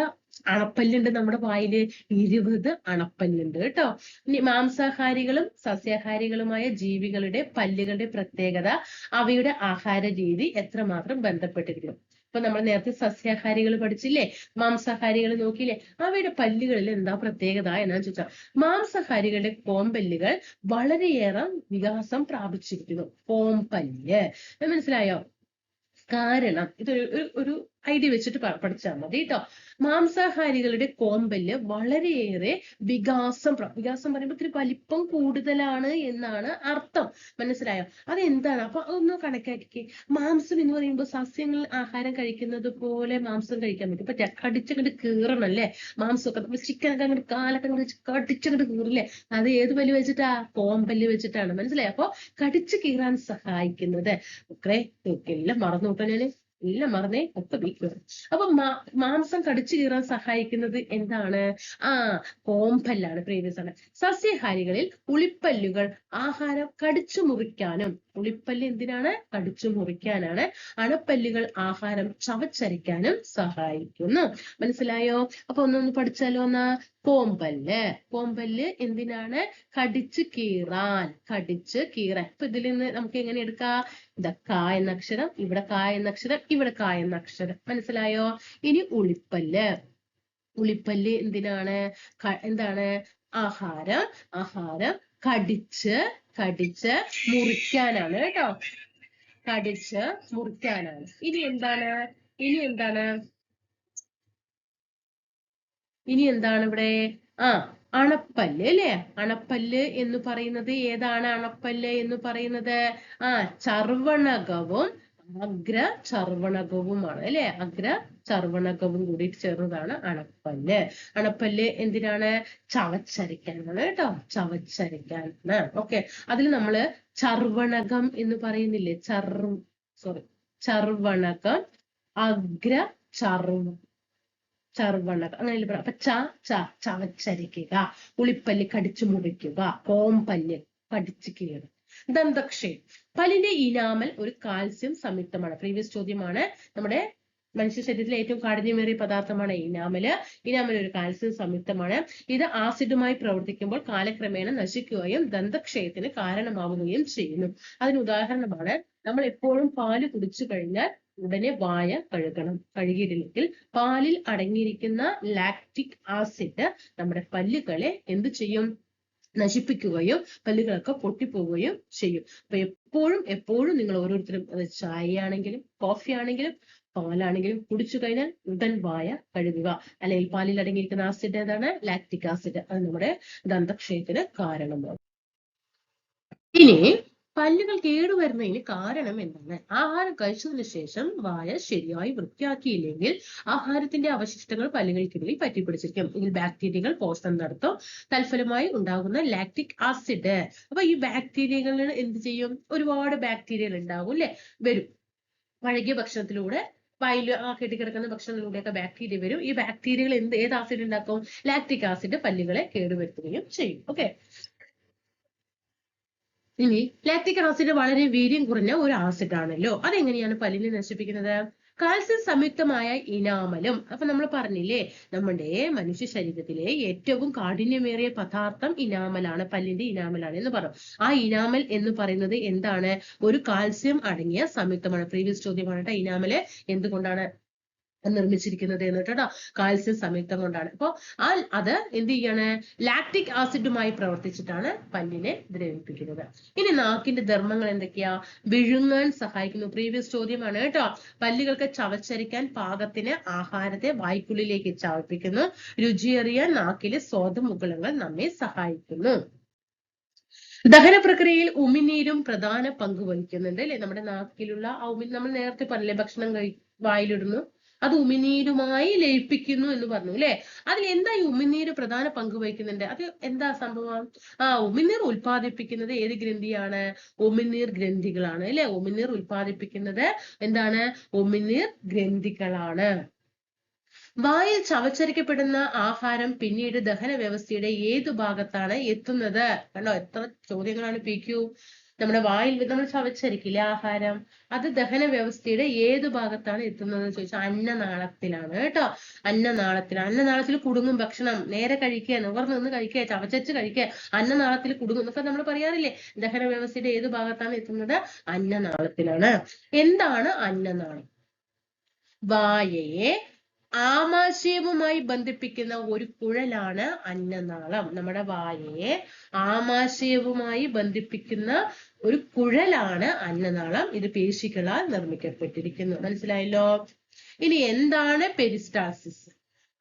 [SPEAKER 1] അണപ്പല്ലുണ്ട് നമ്മുടെ വായില്? 20 അണപ്പല്ലുണ്ട് കേട്ടോ. ഇനി മാംസാഹാരികളും സസ്യാഹാരികളുമായ ജീവികളുടെ പല്ലുകളുടെ പ്രത്യേകത അവയുടെ ആഹാര രീതി എത്രമാത്രം ബന്ധപ്പെട്ടിരിക്കുന്നു. ഇപ്പൊ നമ്മൾ നേരത്തെ സസ്യാഹാരികൾ പഠിച്ചില്ലേ, മാംസാഹാരികൾ നോക്കിയില്ലേ, അവയുടെ പല്ലുകളിൽ എന്താ പ്രത്യേകത എന്നാ ചോദിച്ചാൽ, മാംസാഹാരികളുടെ കോമ്പല്ലുകൾ വളരെയേറെ വികാസം പ്രാപിച്ചിരിക്കുന്നു. കോമ്പല്ല് മനസ്സിലായോ? കാരണം ഇതൊരു ഒരു ഐഡിയ വെച്ചിട്ട് പഠിച്ചാൽ മതി കേട്ടോ. മാംസാഹാരികളുടെ കോമ്പല്ല് വളരെയേറെ വികാസം പറയുമ്പോൾ ഇത്തിരി വലിപ്പം കൂടുതലാണ് എന്നാണ് അർത്ഥം. മനസ്സിലായോ? അതെന്താണ്? അപ്പൊ അതൊന്ന് കണക്കാക്കി. മാംസം എന്ന് പറയുമ്പോൾ സസ്യങ്ങൾ ആഹാരം കഴിക്കുന്നത് പോലെ മാംസം കഴിക്കാൻ പറ്റും. ഇപ്പൊ കടിച്ചങ്ങോട്ട് കീറണം അല്ലേ മാംസമൊക്കെ. ചിക്കനൊക്കെ അങ്ങോട്ട് കാലൊക്കെ അങ്ങോട്ട് കടിച്ചങ്ങോട്ട് കീറില്ലേ. അത് ഏത് പല്ല് വെച്ചിട്ടാ? കോമ്പല്ല് വെച്ചിട്ടാണ്. മനസ്സിലായോ? അപ്പൊ കടിച്ചു കീറാൻ സഹായിക്കുന്നത് എല്ലാം മറന്നു കേട്ടോ. എല്ലാം മറന്നേ ഒക്കെ വീക്ക്. അപ്പൊ മാംസം കടിച്ചു കീറാൻ സഹായിക്കുന്നത് എന്താണ്? കോമ്പല്ലാണ്. പ്രീവിയസ് ആണ്. സസ്യഹാരികളിൽ ഉളിപ്പല്ലുകൾ ആഹാരം കടിച്ചു മുറിക്കാനും. ഉളിപ്പല്ല് എന്തിനാണ്? കടിച്ചു മുറിക്കാനാണ്. അണപ്പല്ലുകൾ ആഹാരം ചവച്ചരിക്കാനും സഹായിക്കുന്നു. മനസ്സിലായോ? അപ്പൊ ഒന്നൊന്ന് പഠിച്ചാലോ എന്നാ. കോമ്പല്ല് എന്തിനാണ്? കടിച്ചു കീറാൻ. ഇപ്പൊ ഇതിൽ നിന്ന് നമുക്ക് എങ്ങനെ എടുക്കാം? ഇതാ ക എന്ന അക്ഷരം, ഇവിടെ ക എന്ന അക്ഷരം, ഇവിടെ ക എന്ന അക്ഷരം. മനസ്സിലായോ? ഇനി ഉളിപ്പല്ല് എന്തിനാണ്? എന്താണ്? ആഹാരം കടിച്ച് മുറിക്കാനാണ് കേട്ടോ. കടിച്ച് മുറിക്കാനാണ്. ഇനി എന്താണ് ഇവിടെ? അണപ്പല്ല് അല്ലെ. അണപ്പല്ല് എന്ന് പറയുന്നത് ഏതാണ്? അണപ്പല്ല് എന്ന് പറയുന്നത് ചർവണകവും അഗ്രചർവണകവുമാണ് അല്ലെ. അഗ്രചർവണകവും കൂടി ചേർന്നതാണ് അണപ്പല്ല്. അണപ്പല്ല് എന്തിനാണ്? ചവച്ചരയ്ക്കാനാണ് കേട്ടോ. ചവച്ചരയ്ക്കാനാണ്. ഓക്കെ. അതിൽ നമ്മള് ചർവണകം എന്ന് പറയുന്നില്ലേ? ചർവണകം, ചർവണക, അങ്ങനെ പറയാം. അപ്പൊ ചവച്ചരിക്കുക, ഉളിപ്പല്ല് കടിച്ചു മുറിക്കുക, കോമ്പല്ല് കടിച്ചു കീറുക. ദന്തക്ഷയം, പല്ലിന്റെ ഇനാമൽ ഒരു കാൽസ്യം സംയുക്തമാണ്. പ്രീവിയസ് ചോദ്യമാണ്. നമ്മുടെ മനുഷ്യ ശരീരത്തിലെ ഏറ്റവും കാഠിന്യമേറിയ പദാർത്ഥമാണ് ഇനാമല്. ഇനാമൽ ഒരു കാൽസ്യം സംയുക്തമാണ്. ഇത് ആസിഡുമായി പ്രവർത്തിക്കുമ്പോൾ കാലക്രമേണ നശിക്കുകയും ദന്തക്ഷയത്തിന് കാരണമാവുകയും ചെയ്യുന്നു. അതിന് ഉദാഹരണമാണ്, നമ്മൾ എപ്പോഴും പാല് കുടിച്ചു കഴിഞ്ഞാൽ ഉടനെ വായ കഴുകണം. കഴുകിയില്ലെങ്കിൽ പാലിൽ അടങ്ങിയിരിക്കുന്ന ലാക്റ്റിക് ആസിഡ് നമ്മുടെ പല്ലുകളെ എന്ത് ചെയ്യും? നശിപ്പിക്കുകയും പല്ലുകളൊക്കെ പൊട്ടിപ്പോവുകയും ചെയ്യും. അപ്പൊ എപ്പോഴും നിങ്ങൾ ഓരോരുത്തരും, അത് ചായ ആണെങ്കിലും കോഫി ആണെങ്കിലും പാലാണെങ്കിലും കുടിച്ചു കഴിഞ്ഞാൽ ഉടൻ വായ കഴുകുക. അല്ലെങ്കിൽ പാലിൽ അടങ്ങിയിരിക്കുന്ന ആസിഡ് ഏതാണ്? Lactic acid. അത് നമ്മുടെ ദന്തക്ഷയത്തിന് കാരണമാകും. ഇനി പല്ലുകൾ കേടുവരുന്നതിന് കാരണം എന്താണ്? ആഹാരം കഴിച്ചതിന് ശേഷം വായ ശരിയായി വൃത്തിയാക്കിയില്ലെങ്കിൽ ആഹാരത്തിന്റെ അവശിഷ്ടങ്ങൾ പല്ലുകൾക്കിടയിൽ പറ്റിപ്പിടിച്ചിരിക്കും. ഇതിൽ ബാക്ടീരിയകൾ പോഷണം നടത്തും. തൽഫലമായി ഉണ്ടാകുന്ന ലാക്റ്റിക് ആസിഡ്. അപ്പൊ ഈ ബാക്ടീരിയകൾ എന്ത് ചെയ്യും? ഒരുപാട് ബാക്ടീരിയകൾ ഉണ്ടാകും, അല്ലെ? വരും. പഴകിയ ഭക്ഷണത്തിലൂടെ വായിൽ കെട്ടിക്കിടക്കുന്ന ഭക്ഷണത്തിലൂടെയൊക്കെ ബാക്ടീരിയ വരും. ഈ ബാക്ടീരിയകൾ ഏത് ആസിഡ് ഉണ്ടാക്കും? ലാക്റ്റിക് ആസിഡ് പല്ലുകളെ കേടുവരുത്തുകയും ചെയ്യും. ഓക്കെ. ഇനി ലാക്റ്റിക് ആസിഡ് വളരെ വീര്യം കുറഞ്ഞ ഒരു ആസിഡ് ആണല്ലോ. അതെങ്ങനെയാണ് പല്ലിനെ നശിപ്പിക്കുന്നത്? കാൽസ്യം സംയുക്തമായ ഇനാമലും. അപ്പൊ നമ്മൾ പറഞ്ഞില്ലേ, നമ്മുടെ മനുഷ്യ ശരീരത്തിലെ ഏറ്റവും കാഠിന്യമേറിയ പദാർത്ഥം ഇനാമലാണ്, പല്ലിന്റെ ഇനാമലാണ് എന്ന് പറഞ്ഞു. ആ ഇനാമൽ എന്ന് പറയുന്നത് എന്താണ്? ഒരു കാൽസ്യം അടങ്ങിയ സംയുക്തമാണ്. പ്രീവിയസ് ചോദ്യമാണ് കേട്ടോ. ഇനാമല് എന്തുകൊണ്ടാണ് നിർമ്മിച്ചിരിക്കുന്നത് എന്ന് കേട്ടോ. കാൽസ്യം സംയുക്തം കൊണ്ടാണ്. അപ്പൊ അത് എന്ത് ചെയ്യാണ്? ലാക്റ്റിക് ആസിഡുമായി പ്രവർത്തിച്ചിട്ടാണ് പല്ലിനെ ദ്രവിപ്പിക്കുന്നത്. ഇനി നാക്കിന്റെ ധർമ്മങ്ങൾ എന്തൊക്കെയാ? വിഴുങ്ങാൻ സഹായിക്കുന്നു. പ്രീവിയസ് ചോദ്യമാണ് കേട്ടോ. പല്ലുകൾക്ക് ചവച്ചരിക്കാൻ പാകത്തിന് ആഹാരത്തെ വായ്ക്കുള്ളിലേക്ക് ചവപ്പിക്കുന്നു. രുചിയേറിയ നാക്കിലെ സ്വാദുമുകുളങ്ങൾ നമ്മെ സഹായിക്കുന്നു. ദഹന പ്രക്രിയയിൽ ഉമിനീരും പ്രധാന പങ്ക് വഹിക്കുന്നുണ്ട്, അല്ലെ? നമ്മുടെ നാക്കിലുള്ള നമ്മൾ നേരത്തെ പറഞ്ഞില്ലേ, ഭക്ഷണം വായിലിടുന്നു, അത് ഉമിനീരുമായി ലയിപ്പിക്കുന്നു എന്ന് പറഞ്ഞു, അല്ലെ? അതിൽ എന്താ ഈ ഉമിനീര് പ്രധാന പങ്ക് വഹിക്കുന്നുണ്ട്? അത് എന്താ സംഭവം? ഉമിനീർ ഉൽപ്പാദിപ്പിക്കുന്നത് ഏത് ഗ്രന്ഥിയാണ്? ഉമിനീർ ഗ്രന്ഥികളാണ്, അല്ലെ? ഉമിനീർ ഉൽപ്പാദിപ്പിക്കുന്നത് എന്താണ്? ഉമിനീർ ഗ്രന്ഥികളാണ്. വായിൽ ചവച്ചരിക്കപ്പെടുന്ന ആഹാരം പിന്നീട് ദഹന വ്യവസ്ഥയുടെ ഏതു ഭാഗത്താണ് എത്തുന്നത്? കണ്ടോ, എത്ര ചോദ്യങ്ങളാണ് PQ. നമ്മുടെ വായിൽ നമ്മൾ ചവച്ചരിക്കില്ലേ ആഹാരം, അത് ദഹന വ്യവസ്ഥയുടെ ഏതു ഭാഗത്താണ് എത്തുന്നത് എന്ന് ചോദിച്ചാൽ അന്നനാളത്തിലാണ് കേട്ടോ. അന്നനാളത്തിൽ കുടുങ്ങും ഭക്ഷണം. നേരെ കഴിക്കുക, നിവർന്ന് നിന്ന് കഴിക്കുക, ചവച്ചരിച്ച് കഴിക്കുക, അന്നനാളത്തിൽ കുടുങ്ങും എന്നൊക്കെ നമ്മൾ പറയാറില്ലേ. ദഹന വ്യവസ്ഥയുടെ ഏതു ഭാഗത്താണ് എത്തുന്നത്? അന്നനാളത്തിലാണ്. എന്താണ് അന്നനാളം? വായയെ ആമാശയവുമായി ബന്ധിപ്പിക്കുന്ന ഒരു കുഴലാണ് അന്നനാളം. നമ്മുടെ വായയെ ആമാശയവുമായി ബന്ധിപ്പിക്കുന്ന ഒരു കുഴലാണ് അന്നനാളം. ഇത് പേശികളാൽ നിർമ്മിക്കപ്പെട്ടിരിക്കുന്നു. മനസ്സിലായല്ലോ? ഇനി എന്താണ് പെരിസ്റ്റാൾസിസ്?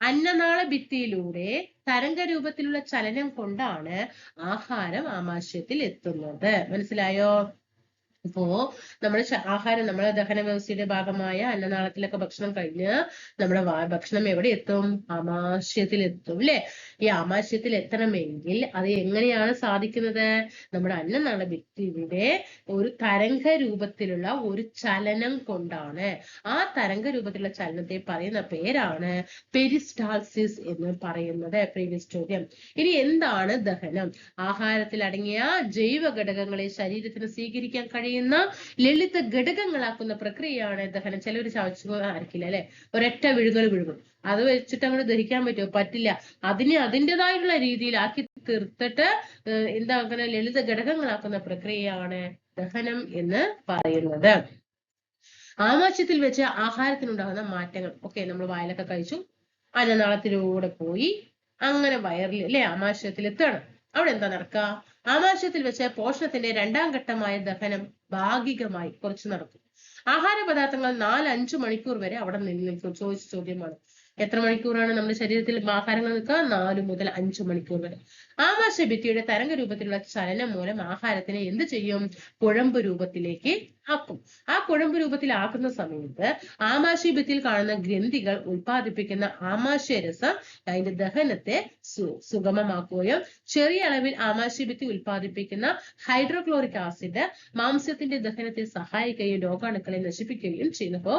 [SPEAKER 1] അന്നനാള ഭിത്തിയിലൂടെ തരംഗ രൂപത്തിലുള്ള ചലനം കൊണ്ടാണ് ആഹാരം ആമാശയത്തിൽ എത്തുന്നത്. മനസ്സിലായോ? അപ്പോ നമ്മുടെ ആഹാരം, നമ്മുടെ ദഹന വ്യവസ്ഥയുടെ ഭാഗമായ അന്നനാളത്തിലൊക്കെ ഭക്ഷണം കഴിഞ്ഞ് നമ്മുടെ ഭക്ഷണം എവിടെ എത്തും? ആമാശയത്തിൽ എത്തും, അല്ലെ? ഈ ആമാശയത്തിൽ എത്തണമെങ്കിൽ അത് എങ്ങനെയാണ് സാധിക്കുന്നത്? നമ്മുടെ അന്നനാള ഭിത്തിയുടെ ഒരു തരംഗ രൂപത്തിലുള്ള ഒരു ചലനം കൊണ്ടാണ്. ആ തരംഗ രൂപത്തിലുള്ള ചലനത്തെ പറയുന്ന പേരാണ് പെരിസ്റ്റാൾസിസ് എന്ന് പറയുന്നത്. പ്രീവിയസ് ചോദ്യം. ഇനി എന്താണ് ദഹനം? ആഹാരത്തിൽ അടങ്ങിയ ജൈവ ഘടകങ്ങളെ ശരീരത്തിന് സ്വീകരിക്കാൻ കഴിയുന്ന ലളിത ഘടകങ്ങളാക്കുന്ന പ്രക്രിയയാണ് ദഹനം. ചിലവര് ചവച്ചു ആയിരിക്കില്ല, അല്ലെ? ഒരൊറ്റ വിഴുങ്ങും. അത് വെച്ചിട്ട് അങ്ങോട്ട് ദഹിക്കാൻ പറ്റുമോ? പറ്റില്ല. അതിനെ അതിൻ്റെതായിട്ടുള്ള രീതിയിൽ ആക്കി തീർത്തിട്ട് അങ്ങനെ ലളിത ഘടകങ്ങളാക്കുന്ന പ്രക്രിയയാണ് ദഹനം എന്ന് പറയുന്നത്. ആമാശയത്തിൽ വെച്ച് ആഹാരത്തിനുണ്ടാകുന്ന മാറ്റങ്ങൾ. നമ്മൾ വായിലൊക്കെ കഴിച്ചു, അന്നനാളത്തിലൂടെ പോയി അങ്ങനെ വയറിൽ, അല്ലെ, ആമാശയത്തിൽ എത്തണം. അവിടെ എന്താ നടക്കുക? ആമാശയത്തിൽ വെച്ച് പോഷണത്തിന്റെ രണ്ടാം ഘട്ടമായ ദഹനം ഭാഗികമായി കുറച്ച് നടക്കും. ആഹാര പദാർത്ഥങ്ങൾ 4-5 മണിക്കൂർ വരെ അവിടെ നിൽക്കും. ചോദിച്ച ചോദ്യമാണ്. എത്ര മണിക്കൂറാണ് നമ്മുടെ ശരീരത്തിൽ ആഹാരങ്ങൾ നിൽക്കുക? 4 മുതൽ 5 മണിക്കൂർ വരെ. ആമാശയ ഭിത്തിയുടെ തരംഗ രൂപത്തിലുള്ള ചലനം മൂലം ആഹാരത്തിനെ എന്ത് ചെയ്യും? കുഴമ്പ് രൂപത്തിലേക്ക് ആക്കും. ആ കുഴമ്പ് രൂപത്തിലാക്കുന്ന സമയത്ത് ആമാശയ ഭിത്തിയിൽ കാണുന്ന ഗ്രന്ഥികൾ ഉൽപ്പാദിപ്പിക്കുന്ന ആമാശയരസം അതിന്റെ ദഹനത്തെ സുഗമമാക്കുകയും ചെറിയ അളവിൽ ആമാശയ ഭിത്തി ഉൽപ്പാദിപ്പിക്കുന്ന ഹൈഡ്രോക്ലോറിക് ആസിഡ് മാംസത്തിന്റെ ദഹനത്തെ സഹായിക്കുകയും രോഗാണുക്കളെ നശിപ്പിക്കുകയും ചെയ്യുന്നു.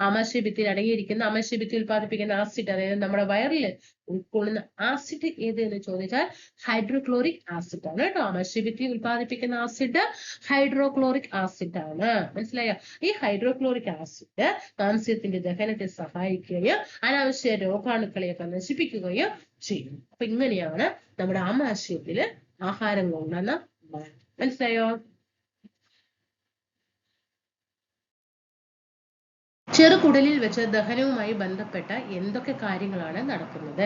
[SPEAKER 1] ആമാശയ ഭിത്തിയിൽ അടങ്ങിയിരിക്കുന്ന ആമാശയ ഭിത്തി ഉൽപ്പാദിപ്പിക്കുന്ന ആസിഡ്, അതായത് നമ്മുടെ വയറിൽ ഉൾക്കൊള്ളുന്ന ആസിഡ് ഏത് എന്ന് ചോദിച്ചാൽ ഹൈഡ്രോക്ലോറിക് ആസിഡ് ആണ് കേട്ടോ. ആമാശയ ഭിത്തി ഉൽപ്പാദിപ്പിക്കുന്ന ആസിഡ് ഹൈഡ്രോക്ലോറിക് ആസിഡ് ആണ്. മനസ്സിലായോ? ഈ ഹൈഡ്രോക്ലോറിക് ആസിഡ് മാംസ്യത്തിന്റെ ദഹനത്തെ സഹായിക്കുകയും അനാവശ്യ രോഗാണുക്കളെയൊക്കെ നശിപ്പിക്കുകയും ചെയ്യും. അപ്പൊ ഇങ്ങനെയാണ് നമ്മുടെ ആമാശയത്തില് ആഹാരം കൊണ്ടുവന്ന മനസ്സിലായോ? ചെറുകുടലിൽ വെച്ച് ദഹനവുമായി ബന്ധപ്പെട്ട എന്തൊക്കെ കാര്യങ്ങളാണ് നടക്കുന്നത്?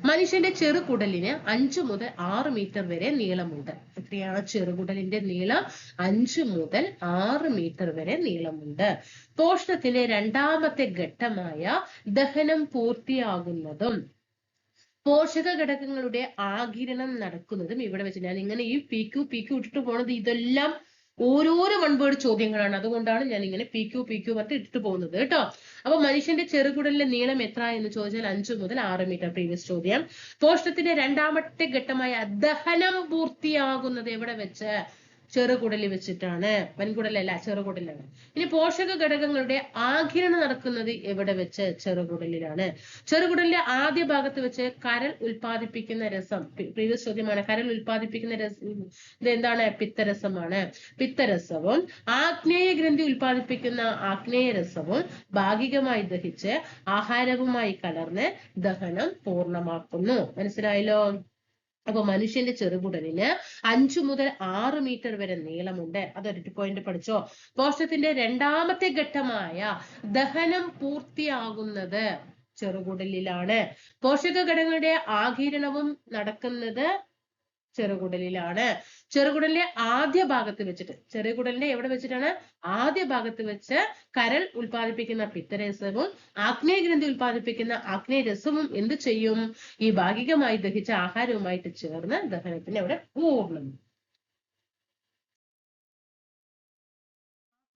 [SPEAKER 1] മനുഷ്യന്റെ ചെറുകുടലിന് 5 മുതൽ 6 മീറ്റർ വരെ നീളമുണ്ട്. എത്രയാണ് ചെറുകുടലിന്റെ നീളം? 5 മുതൽ 6 മീറ്റർ വരെ നീളമുണ്ട്. പോഷണത്തിന്റെ രണ്ടാമത്തെ ഘട്ടമായ ദഹനം പൂർത്തിയാകുന്നതും പോഷക ഘടകങ്ങളുടെ ആഗിരണം നടക്കുന്നതും ഇവിടെ വെച്ച്. ഞാൻ ഇങ്ങനെ ഈ പി ക്യു ഇട്ടിട്ട് പോണത് ഇതെല്ലാം ഓരോരോ വൺ വേർഡ് ചോദ്യങ്ങളാണ്. അതുകൊണ്ടാണ് ഞാൻ ഇങ്ങനെ പി ക്യു പറഞ്ഞിട്ട് ഇട്ടിട്ട് പോകുന്നത് കേട്ടോ. അപ്പൊ മനുഷ്യന്റെ ചെറുകുടലിലെ നീളം എത്ര എന്ന് ചോദിച്ചാൽ 5 മുതൽ 6 മീറ്റർ. പ്രീവിയസ് ചോദ്യം. പോഷണത്തിന്റെ രണ്ടാമത്തെ ഘട്ടമായ ദഹനം പൂർത്തിയാകുന്നത് എവിടെ വെച്ച്? ചെറുകുടലിൽ വെച്ചിട്ടാണ്. വൻകുടലല്ല, ചെറുകുടലാണ്. ഇനി പോഷക ഘടകങ്ങളുടെ ആഗിരണം നടക്കുന്നത് എവിടെ വെച്ച്? ചെറുകുടലിലാണ്. ചെറുകുടലിന്റെ ആദ്യ ഭാഗത്ത് വെച്ച് കരൾ ഉൽപ്പാദിപ്പിക്കുന്ന രസം, പ്രീവിയസ് ചോദ്യമാണ്. കരൾ ഉൽപ്പാദിപ്പിക്കുന്ന രസം ഇത് എന്താണ്? പിത്തരസമാണ്. പിത്തരസവും ആഗ്നേയ ഗ്രന്ഥി ഉൽപ്പാദിപ്പിക്കുന്ന ആഗ്നേയ രസവും ഭാഗികമായി ദഹിച്ച് ആഹാരവുമായി കലർന്ന് ദഹനം പൂർണ്ണമാക്കുന്നു. മനസ്സിലായല്ലോ? അപ്പൊ മനുഷ്യന്റെ ചെറുകുടലിന് 5 മുതൽ 6 മീറ്റർ വരെ നീളമുണ്ട്. അതൊരു പോയിന്റ് പഠിച്ചോ. പോഷണത്തിന്റെ രണ്ടാമത്തെ ഘട്ടമായ ദഹനം പൂർത്തിയാകുന്നത് ചെറുകുടലിലാണ്. പോഷക ഘടകങ്ങളുടെ ആഗിരണവും നടക്കുന്നത് ചെറുകുടലിലാണ്. ചെറുകുടലിന്റെ ആദ്യ ഭാഗത്ത് വെച്ചിട്ട്, ചെറുകുടലിന്റെ എവിടെ വെച്ചിട്ടാണ്? ആദ്യ ഭാഗത്ത് വെച്ച് കരൾ ഉൽപ്പാദിപ്പിക്കുന്ന പിത്തരസവും ആഗ്നേയഗ്രന്ഥി ഉൽപ്പാദിപ്പിക്കുന്ന ആഗ്നേയരസവും എന്ത് ചെയ്യും? ഈ ഭാഗികമായി ദഹിച്ച ആഹാരവുമായിട്ട് ചേർന്ന് ദഹനത്തിന് അവിടെ പൂർണ്ണം.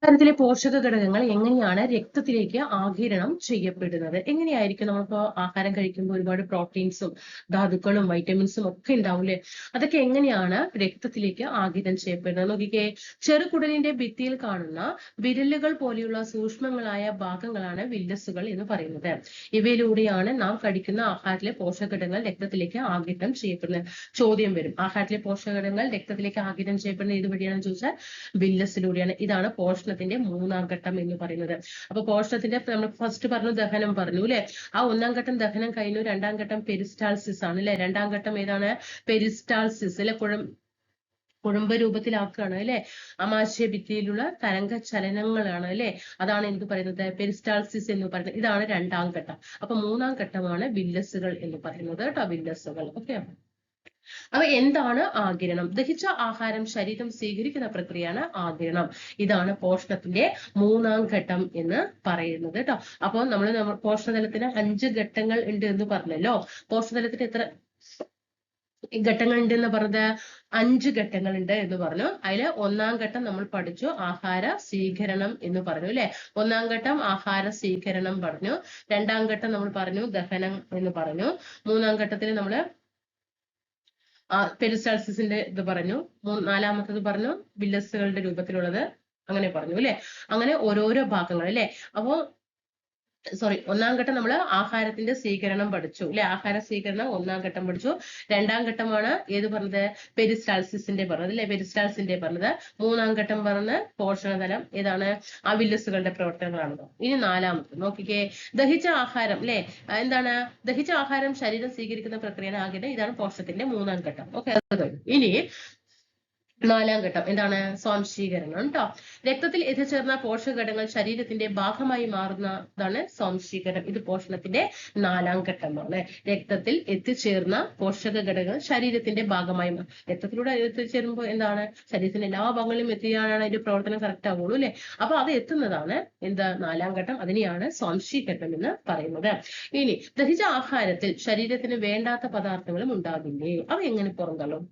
[SPEAKER 1] ആഹാരത്തിലെ പോഷക ഘടകങ്ങൾ എങ്ങനെയാണ് രക്തത്തിലേക്ക് ആഗിരണം ചെയ്യപ്പെടുന്നത്? എങ്ങനെയായിരിക്കും? നമ്മളിപ്പോ ആഹാരം കഴിക്കുമ്പോൾ ഒരുപാട് പ്രോട്ടീൻസും ധാതുക്കളും വൈറ്റമിൻസും ഒക്കെ ഉണ്ടാവില്ലേ? അതൊക്കെ എങ്ങനെയാണ് രക്തത്തിലേക്ക് ആഗിരണം ചെയ്യപ്പെടുന്നത്? നോക്കിക്കേ, ചെറുകുടലിന്റെ ഭിത്തിയിൽ കാണുന്ന വിരലുകൾ പോലെയുള്ള സൂക്ഷ്മങ്ങളായ ഭാഗങ്ങളാണ് വില്ലസുകൾ എന്ന് പറയുന്നത്. ഇവയിലൂടെയാണ് നാം കഴിക്കുന്ന ആഹാരത്തിലെ പോഷകഘടകങ്ങൾ രക്തത്തിലേക്ക് ആഗിരണം ചെയ്യപ്പെടുന്നത്. ചോദ്യം വരും, ആഹാരത്തിലെ പോഷകഘടകങ്ങൾ രക്തത്തിലേക്ക് ആഗിരണം ചെയ്യപ്പെടുന്നത് ഏത് വഴിയാണെന്ന് ചോദിച്ചാൽ വില്ലസിലൂടെയാണ്. ഇതാണ് പോഷണത്തിന്റെ 3-ാം ഘട്ടം എന്ന് പറയുന്നത്. അപ്പൊ പോഷണത്തിന്റെ നമ്മൾ ഫസ്റ്റ് പറഞ്ഞു, ദഹനം പറഞ്ഞു അല്ലെ? ആ 1-ാം ഘട്ടം ദഹനം കഴിഞ്ഞു. 2-ാം ഘട്ടം പെരിസ്റ്റാൾസിസ് ആണ് അല്ലെ? 2-ാം ഘട്ടം ഏതാണ്? പെരിസ്റ്റാൾസിസ് അല്ലെ? കുഴമ്പ് രൂപത്തിലാക്കുകയാണ് അല്ലെ? ആമാശയ ഭിത്തിയിലുള്ള തരംഗ ചലനങ്ങളാണ് അല്ലെ? അതാണ് എന്ത് പറയുന്നത്? പെരിസ്റ്റാൾസിസ് എന്ന് പറയുന്നത്. ഇതാണ് 2-ാം ഘട്ടം. അപ്പൊ 3-ാം ഘട്ടമാണ് വില്ലസുകൾ എന്ന് പറയുന്നത് കേട്ടോ. വില്ലസുകൾ. ഓക്കെ. അപ്പൊ എന്താണ് ആഗിരണം? ദഹിച്ച ആഹാരം ശരീരം സ്വീകരിക്കുന്ന പ്രക്രിയയാണ് ആഗിരണം. ഇതാണ് പോഷണത്തിന്റെ 3-ാം ഘട്ടം എന്ന് പറയുന്നത് കേട്ടോ. അപ്പൊ നമ്മൾ പോഷണതലത്തിന് 5 ഘട്ടങ്ങൾ ഉണ്ട് എന്ന് പറഞ്ഞല്ലോ. പോഷണതലത്തിന് എത്ര ഘട്ടങ്ങൾ ഉണ്ട് എന്ന് പറഞ്ഞത്? 5 ഘട്ടങ്ങൾ ഉണ്ട് എന്ന് പറഞ്ഞു. അതില് 1-ാം ഘട്ടം നമ്മൾ പഠിച്ചു, ആഹാര സ്വീകരണം എന്ന് പറഞ്ഞു അല്ലെ? 1-ാം ഘട്ടം ആഹാര സ്വീകരണം പറഞ്ഞു. 2-ാം ഘട്ടം നമ്മൾ പറഞ്ഞു ദഹനം എന്ന് പറഞ്ഞു. 3-ാം ഘട്ടത്തിൽ നമ്മള് പെരിസ്റ്റാൾസിസിന്റെ ഇത് പറഞ്ഞു. 4-ാമത്തത് പറഞ്ഞു വില്ലസുകളുടെ രൂപത്തിലുള്ളത്, അങ്ങനെ പറഞ്ഞു അല്ലെ? അങ്ങനെ ഓരോരോ ഭാഗങ്ങൾ അല്ലെ? അപ്പോ 1-ാം ഘട്ടം നമ്മൾ ആഹാരത്തിന്റെ സ്വീകരണം പഠിച്ചു അല്ലെ? ആഹാര സ്വീകരണം 1-ാം ഘട്ടം പഠിച്ചു. 2-ാം ഘട്ടമാണ് ഏത് പറഞ്ഞത്? പെരിസ്റ്റാൾസിസിന്റെ പറഞ്ഞത് അല്ലെ? പെരിസ്റ്റാൾസിന്റെ പറഞ്ഞത്. 3-ാം ഘട്ടം പറഞ്ഞ് പോഷണതലം ഏതാണ്? ആ വില്ലസുകളുടെ പ്രവർത്തനങ്ങളാണ്. ഇനി 4-ാമത് നോക്കിക്കേ, ദഹിച്ച ആഹാരം അല്ലെ? എന്താണ്? ദഹിച്ച ആഹാരം ശരീരം സ്വീകരിക്കുന്ന പ്രക്രിയയാണ് ആകിയത്. ഇതാണ് പോഷണത്തിന്റെ 3-ാം ഘട്ടം. ഓക്കെ. ഇനി 4-ാം ഘട്ടം എന്താണ്? സ്വാംശീകരണം കേട്ടോ. രക്തത്തിൽ എത്തിച്ചേർന്ന പോഷകഘടകങ്ങൾ ശരീരത്തിന്റെ ഭാഗമായി മാറുന്നതാണ് സ്വാംശീകരണം. ഇത് പോഷണത്തിന്റെ 4-ാം ഘട്ടമാണ്. രക്തത്തിൽ എത്തിച്ചേർന്ന പോഷക ഘടകങ്ങൾ ശരീരത്തിന്റെ ഭാഗമായി രക്തത്തിലൂടെ എത്തിച്ചേരുമ്പോൾ എന്താണ്? ശരീരത്തിന്റെ എല്ലാ ഭാഗങ്ങളിലും എത്തിയാണ് അതിന്റെ പ്രവർത്തനം കറക്റ്റ് ആവുള്ളൂ അല്ലെ? അപ്പൊ അത് എത്തുന്നതാണ് എന്താ? 4-ാം ഘട്ടം. അതിനെയാണ് സ്വാംശീകരണം എന്ന് പറയുന്നത്. ഇനി ദഹിച്ച ആഹാരത്തിൽ ശരീരത്തിന് വേണ്ടാത്ത പദാർത്ഥങ്ങളും ഉണ്ടാകില്ലേ? അവ എങ്ങനെ പുറന്തള്ളും?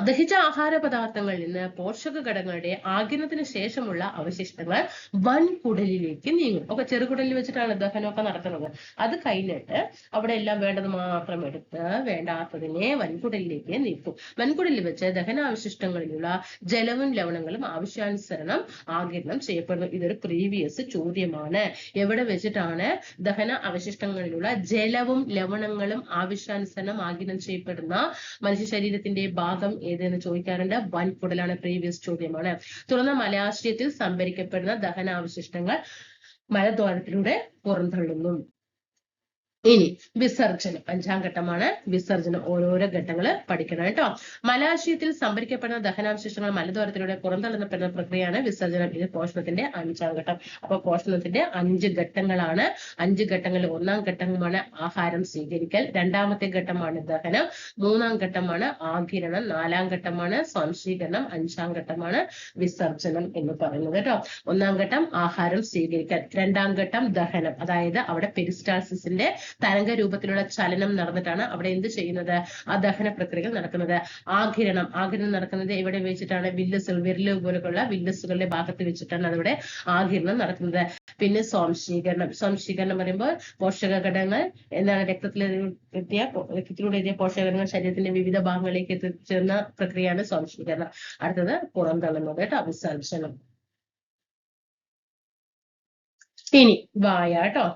[SPEAKER 1] ദഹിച്ച ആഹാര പദാർത്ഥങ്ങളിൽ നിന്ന് പോഷക ഘടകങ്ങളുടെ ആഗിരണത്തിന് ശേഷമുള്ള അവശിഷ്ടങ്ങൾ വൻകുടലിലേക്ക് നീങ്ങും. ഒക്കെ ചെറുകുടലിൽ വെച്ചിട്ടാണ് ദഹനമൊക്കെ നടത്തുന്നത്. അത് കഴിഞ്ഞിട്ട് അവിടെ എല്ലാം വേണ്ടത് മാത്രം എടുത്ത് വേണ്ടാത്തതിനെ വൻകുടലിലേക്ക് നീക്കും. വൻകുടലിൽ വെച്ച് ദഹനാവശിഷ്ടങ്ങളിലുള്ള ജലവും ലവണങ്ങളും ആവശ്യാനുസരണം ആഗിരണം ചെയ്യപ്പെടുന്നു. ഇതൊരു പ്രീവിയസ് ചോദ്യമാണ്. എവിടെ വെച്ചിട്ടാണ് ദഹന അവശിഷ്ടങ്ങളിലുള്ള ജലവും ലവണങ്ങളും ആവശ്യാനുസരണം ആഗിരണം ചെയ്യപ്പെടുന്ന മനുഷ്യ ശരീരത്തിന്റെ ഭാഗം ഏതെന്ന് ചോദിക്കാറുണ്ട്. വൻകുടലാണ്. പ്രീവിയസ് ചോദ്യമാണ്. തുറന്ന മലാശയത്തിൽ സംഭരിക്കപ്പെടുന്ന ദഹനാവശിഷ്ടങ്ങൾ മലദ്വാരത്തിലൂടെ പുറന്തള്ളുന്നു. ഇനി വിസർജനം 5ാം ഘട്ടമാണ് വിസർജനം. ഓരോരോ ഘട്ടങ്ങള് പഠിക്കണം കേട്ടോ. മലാശയത്തിൽ സംഭരിക്കപ്പെടുന്ന ദഹനാവശിഷ്ടങ്ങൾ മലദ്വാരത്തിലൂടെ പുറന്തള്ളപ്പെടുന്ന പ്രക്രിയയാണ് വിസർജനം. ഇത് പോഷണത്തിന്റെ 5ാം ഘട്ടം. അപ്പൊ പോഷണത്തിന്റെ 5 ഘട്ടങ്ങളാണ്. 5 ഘട്ടങ്ങളിൽ 1ാം ഘട്ടമാണ് ആഹാരം സ്വീകരിക്കൽ, 2ാമത്തെ ഘട്ടമാണ് ദഹനം, 3ാം ഘട്ടമാണ് ആഗിരണം, 4ാം ഘട്ടമാണ് സ്വാംശീകരണം, 5ാം ഘട്ടമാണ് വിസർജനം എന്ന് പറയുന്നത് കേട്ടോ. 1ാം ഘട്ടം ആഹാരം സ്വീകരിക്കൽ, 2ാം ഘട്ടം ദഹനം, അതായത് അവിടെ പെരിസ്റ്റാൾസിസിന്റെ തരംഗ രൂപത്തിലുള്ള ചലനം നടന്നിട്ടാണ് അവിടെ എന്ത് ചെയ്യുന്നത്, ആ ദഹന പ്രക്രിയകൾ നടക്കുന്നത്. ആഗിരണം നടക്കുന്നത് എവിടെ വെച്ചിട്ടാണ്, വിരല് പോലെയുള്ള വില്ലസുകളുടെ ഭാഗത്ത് വെച്ചിട്ടാണ് അതിവിടെ ആഗിരണം നടക്കുന്നത്. പിന്നെ സ്വാംശീകരണം പറയുമ്പോൾ പോഷക ഘടകങ്ങൾ എന്താണ് രക്തത്തിലൂടെ എത്തിയ പോഷക ഘടകങ്ങൾ ശരീരത്തിന്റെ വിവിധ ഭാഗങ്ങളിലേക്ക് എത്തിച്ചേർന്ന പ്രക്രിയയാണ് സ്വാംശീകരണം. അടുത്തത് പുറന്തള്ളുന്നത് കേട്ടോ, വിസർജനം. ഇനി വായ കേട്ടോ.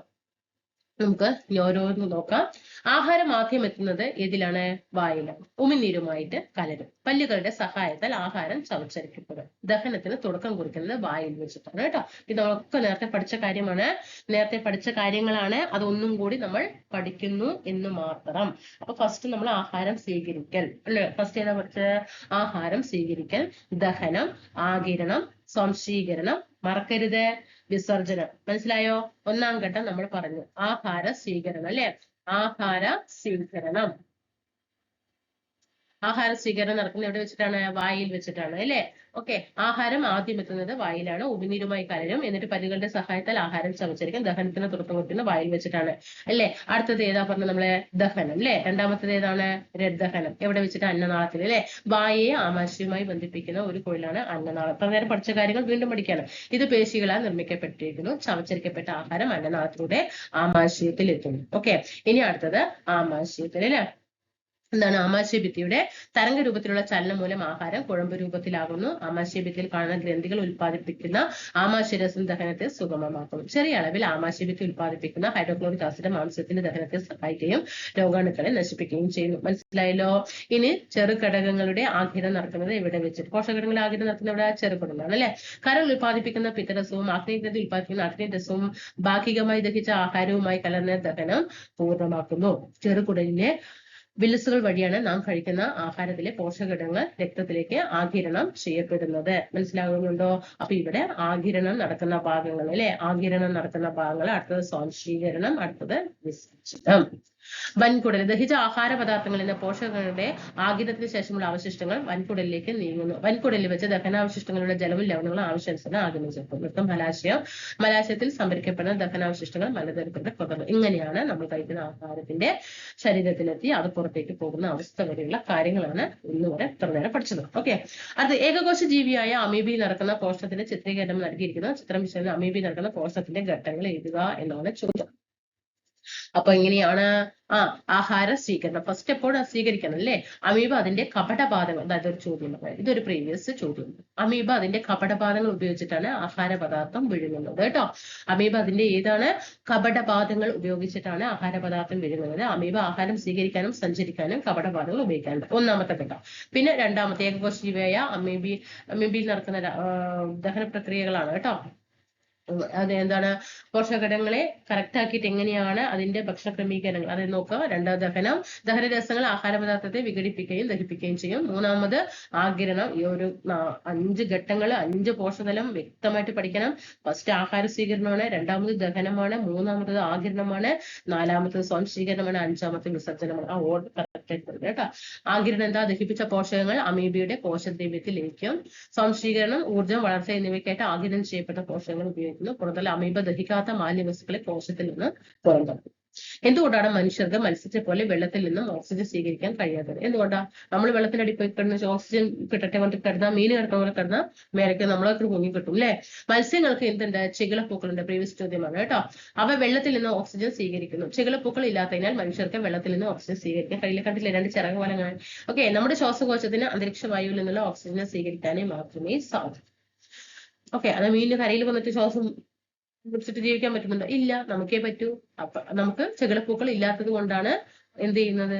[SPEAKER 1] നമുക്ക് ഓരോന്ന് നോക്കാം. ആഹാരം ആദ്യം എത്തുന്നത് ഏതിലാണ്? വായിലാണ്. ഉമിനീരുമായിട്ട് കലരും. പല്ലുകളുടെ സഹായത്താൽ ആഹാരം ചവച്ചരക്കപ്പെടും. ദഹനത്തിന് തുടക്കം കുറിക്കുന്നത് വായിൽ വെച്ചിട്ടാണ് കേട്ടോ. ഇതൊക്കെ നേരത്തെ പഠിച്ച കാര്യങ്ങളാണ്. അതൊന്നും കൂടി നമ്മൾ പഠിക്കുന്നു എന്ന് മാത്രം. അപ്പൊ ഫസ്റ്റ് നമ്മൾ ആഹാരം സ്വീകരിക്കൽ അല്ലെ. ഫസ്റ്റ് ഏതാ പഠിച്ചത്? ആഹാരം സ്വീകരിക്കൽ, ദഹനം, ആഗിരണം, സ്വാംശീകരണം, മറക്കരുത് വിസർജനം. മനസ്സിലായോ? 1ാം ഘട്ടം നമ്മൾ പറഞ്ഞു ആഹാര സ്വീകരണം അല്ലെ. ആഹാര സ്വീകരണം നടക്കുന്നത് എവിടെ വെച്ചിട്ടാണ്? വായിൽ വെച്ചിട്ടാണ് അല്ലെ. ഓക്കെ. ആഹാരം ആദ്യം എത്തുന്നത് വായിലാണ്. ഉമിനീരുമായി കലരും. എന്നിട്ട് പല്ലുകളുടെ സഹായത്താൽ ആഹാരം ചവച്ചരിക്കും. ദഹനത്തിന് തുടക്കം കുറിക്കുന്നത് വായിൽ വെച്ചിട്ടാണ് അല്ലെ. അടുത്തത് ഏതാ പറഞ്ഞത്? നമ്മളെ ദഹനം അല്ലെ. 2ാമത്തത് ഏതാണ്? ദഹനം എവിടെ വെച്ചിട്ട്? അന്നനാളത്തിൽ അല്ലെ. വായയെ ആമാശയവുമായി ബന്ധിപ്പിക്കുന്ന ഒരു കുഴലാണ് അന്നനാളം. ഇത്ര നേരം പഠിച്ച കാര്യങ്ങൾ വീണ്ടും പഠിക്കാണ്. ഇത് പേശികളാൽ നിർമ്മിക്കപ്പെട്ടിരിക്കുന്നു. ചവച്ചരിക്കപ്പെട്ട ആഹാരം അന്നനാളത്തിലൂടെ ആമാശയത്തിൽ എത്തുന്നു. ഓക്കെ. ഇനി അടുത്തത് ആമാശയത്തിൽ അല്ലെ. എന്താണ്? ആമാശയഭിത്തിയുടെ തരംഗ രൂപത്തിലുള്ള ചലനം മൂലം ആഹാരം കുഴമ്പ് രൂപത്തിലാകുന്നു. ആമാശയഭിത്തിയിൽ കാണുന്ന ഗ്രന്ഥികൾ ഉൽപ്പാദിപ്പിക്കുന്ന ആമാശയരസം ദഹനത്തെ സുഗമമാക്കുന്നു. ചെറിയ അളവിൽ ആമാശയഭിത്തി ഉൽപ്പാദിപ്പിക്കുന്ന ഹൈഡ്രോക്ലോറിക് ആസിഡ് മാംസത്തിന്റെ ദഹനത്തെ സഹായിക്കുകയും രോഗാണുക്കളെ നശിപ്പിക്കുകയും ചെയ്യുന്നു. മനസ്സിലായല്ലോ? ഇനി ചെറുഘടകങ്ങളുടെ ആഗിരണം നടക്കുന്നത് ഇവിടെ വെച്ചിട്ട്. പോഷകഘടകങ്ങളുടെ ആഗിരണം നടത്തുന്ന ഇവിടെ ചെറുകുടലാണ് അല്ലെ. കരൾ ഉൽപ്പാദിപ്പിക്കുന്ന പിത്തരസവും ആഗ്നേയഗ്രന്ഥി ഉൽപ്പാദിപ്പിക്കുന്ന അഗ്നേയരസവും ഭാഗികമായി ദഹിച്ച ആഹാരവുമായി കലർന്ന ദഹനം പൂർണ്ണമാക്കുന്നു. ചെറുകുടലിലെ വില്ലസുകൾ വഴിയാണ് നാം കഴിക്കുന്ന ആഹാരത്തിലെ പോഷകഘടകങ്ങൾ രക്തത്തിലേക്ക് ആഗിരണം ചെയ്യപ്പെടുന്നത്. മനസ്സിലാകുന്നുണ്ടോ? അപ്പൊ ഇവിടെ ആഗിരണം നടക്കുന്ന ഭാഗങ്ങൾ അല്ലെ. ആഗിരണം നടക്കുന്ന ഭാഗങ്ങൾ. അടുത്തത് സ്വാംശീകരണം, അടുത്തത് വിസർജനം. വൻകുടൽ ദഹിച്ച ആഹാര പദാർത്ഥങ്ങളിൽ നിന്ന് പോഷകങ്ങളുടെ ആഗിരണത്തിന് ശേഷമുള്ള അവശിഷ്ടങ്ങൾ വൻകുടലിലേക്ക് നീങ്ങുന്നു. വൻകുടലിൽ വെച്ച് ദഹനാവശിഷ്ടങ്ങളുടെ ജലവും ലവണങ്ങളും ആവശ്യാനുസരണം ആഗിരണം ചെയ്യപ്പെടും. മലാശയത്തിൽ സംഭരിക്കപ്പെടുന്ന ദഹനാവശിഷ്ടങ്ങൾ മലദ്വാരത്തിലൂടെ പുറത്തുള്ളൂ. ഇങ്ങനെയാണ് നമ്മൾ കഴിക്കുന്ന ആഹാരത്തിന്റെ ശരീരത്തിലെത്തി അത് പുറത്തേക്ക് പോകുന്ന അവസ്ഥ വരെയുള്ള കാര്യങ്ങളാണ് ഇന്ന് വരെ ഇത്ര നേരം പഠിച്ചത്. ഓക്കെ. അത് ഏകകോശ ജീവിയായ അമീബയിൽ നടക്കുന്ന പോഷണത്തിന്റെ ചിത്രീകരണം നൽകിയിരിക്കുന്നു. ചിത്രം വിശകലനം അമീബയിൽ നടക്കുന്ന പോഷണത്തിന്റെ ഘട്ടങ്ങൾ എഴുതുക എന്നാണ് ചോദ്യം. അപ്പൊ എങ്ങനെയാണ്? ആഹാര സ്വീകരണം ഫസ്റ്റ് എപ്പോഴും സ്വീകരിക്കണം അല്ലെ. അമീബ അതിന്റെ കപടപാദങ്ങൾ, അതായത് ഒരു ചോദ്യമാണ്, ഇതൊരു പ്രീവിയസ് ചോദ്യം. അമീബ അതിന്റെ കപടപാദങ്ങൾ ഉപയോഗിച്ചിട്ടാണ് ആഹാര പദാർത്ഥം വിഴുങ്ങുന്നത് കേട്ടോ. അമീബ അതിന്റെ ഏതാണ്? കപടപാദങ്ങൾ ഉപയോഗിച്ചിട്ടാണ് ആഹാര പദാർത്ഥം വിഴുങ്ങുന്നത്. അമീബ ആഹാരം സ്വീകരിക്കാനും സഞ്ചരിക്കാനും കപടപാദങ്ങൾ ഉപയോഗിക്കാറുണ്ട്. 1ാമത്തെ ഘട്ടം. പിന്നെ 2ാമത്തെ ഏകകോശ ജീവിയായ അമീബയിൽ നടക്കുന്ന ദഹന പ്രക്രിയകളാണ് കേട്ടോ. അത് എന്താണ്? പോഷകഘടകങ്ങളെ കറക്റ്റ് ആക്കിയിട്ട് എങ്ങനെയാണ് അതിന്റെ ഭക്ഷണ ക്രമീകരണങ്ങൾ അത് നോക്കുക. 2ാം ദഹനം. ദഹനരസങ്ങൾ ആഹാര പദാർത്ഥത്തെ വിഘടിപ്പിക്കുകയും ദഹിപ്പിക്കുകയും ചെയ്യും. 3ാമത് ആഗിരണം. ഈ ഒരു 5 ഘട്ടങ്ങൾ, 5 പോഷകതലം വ്യക്തമായിട്ട് പഠിക്കണം. ഫസ്റ്റ് ആഹാര സ്വീകരണമാണ്, 2ാമത് ദഹനമാണ്, 3ാമത്തത് ആഗിരണമാണ്, 4ാമത്തത് സ്വാംശീകരണമാണ്, 5ാമത്തെ വിസർജനമാണ്. ആ ഓർഡർ കറക്റ്റ് ആയിട്ട് കേട്ടോ. ആഗിരണം എന്താ? ദഹിപ്പിച്ച പോഷകങ്ങൾ അമീബയുടെ കോശദ്രവ്യത്തിൽ ലയിക്കും. സ്വാംശീകരണം ഊർജ്ജം, വളർച്ച എന്നിവയ്ക്കായിട്ട് ആഗിരണം ചെയ്യപ്പെട്ട പോഷകങ്ങൾ ഉപയോഗിക്കും. പുറത്തുള്ള അമീബ ദഹിക്കാത്ത മാലിന്യ വസ്തുക്കളെ കോശത്തിൽ നിന്ന് പുറന്തള്ളും. എന്തുകൊണ്ടാണ് മനുഷ്യർക്ക് മത്സ്യത്തെ പോലെ വെള്ളത്തിൽ നിന്നും ഓക്സിജൻ സ്വീകരിക്കാൻ കഴിയാത്തത്? എന്തുകൊണ്ടാണ്? നമ്മൾ വെള്ളത്തിനടി പോയി കിടന്ന് ഓക്സിജൻ കിട്ടട്ടെ കൊണ്ട് കിടന്നാൽ മീൻ കിടക്കുന്ന പോലെ കിടന്നാൽ മേലേക്ക് നമ്മളൊക്കെ പൊങ്ങി കിട്ടും അല്ലെ? മത്സ്യങ്ങൾക്ക് എന്തുണ്ട്? ചെകിളപ്പൂക്കളുണ്ട്. പ്രീവിയസ് ചോദ്യമാണ് കേട്ടോ. അവ വെള്ളത്തിൽ നിന്ന് ഓക്സിജൻ സ്വീകരിക്കുന്നു. ചെകിളപ്പൂക്കൾ ഇല്ലാത്തതിനാൽ മനുഷ്യർക്ക് വെള്ളത്തിൽ നിന്ന് ഓക്സിജൻ സ്വീകരിക്കാൻ കഴിയില്ല. കണ്ടില്ലേ, 2 ചിറക് പോലെ കാണാൻ. ഓക്കെ, നമ്മുടെ ശ്വാസകോശത്തിന് അന്തരീക്ഷ വായുവിൽ നിന്നുള്ള ഓക്സിജനെ സ്വീകരിക്കാനേ മാത്രമേ സാധിക്കൂ. ഓക്കെ, അത് മീനിന് കരയിൽ വന്നിട്ട് ശ്വാസം പിടിച്ചിട്ട് ജീവിക്കാൻ പറ്റുന്നുണ്ടോ? ഇല്ല, നമുക്കേ പറ്റൂ. അപ്പൊ നമുക്ക് ചെകിളപ്പൂക്കൾ ഇല്ലാത്തത് കൊണ്ടാണ് എന്ത് ചെയ്യുന്നത്?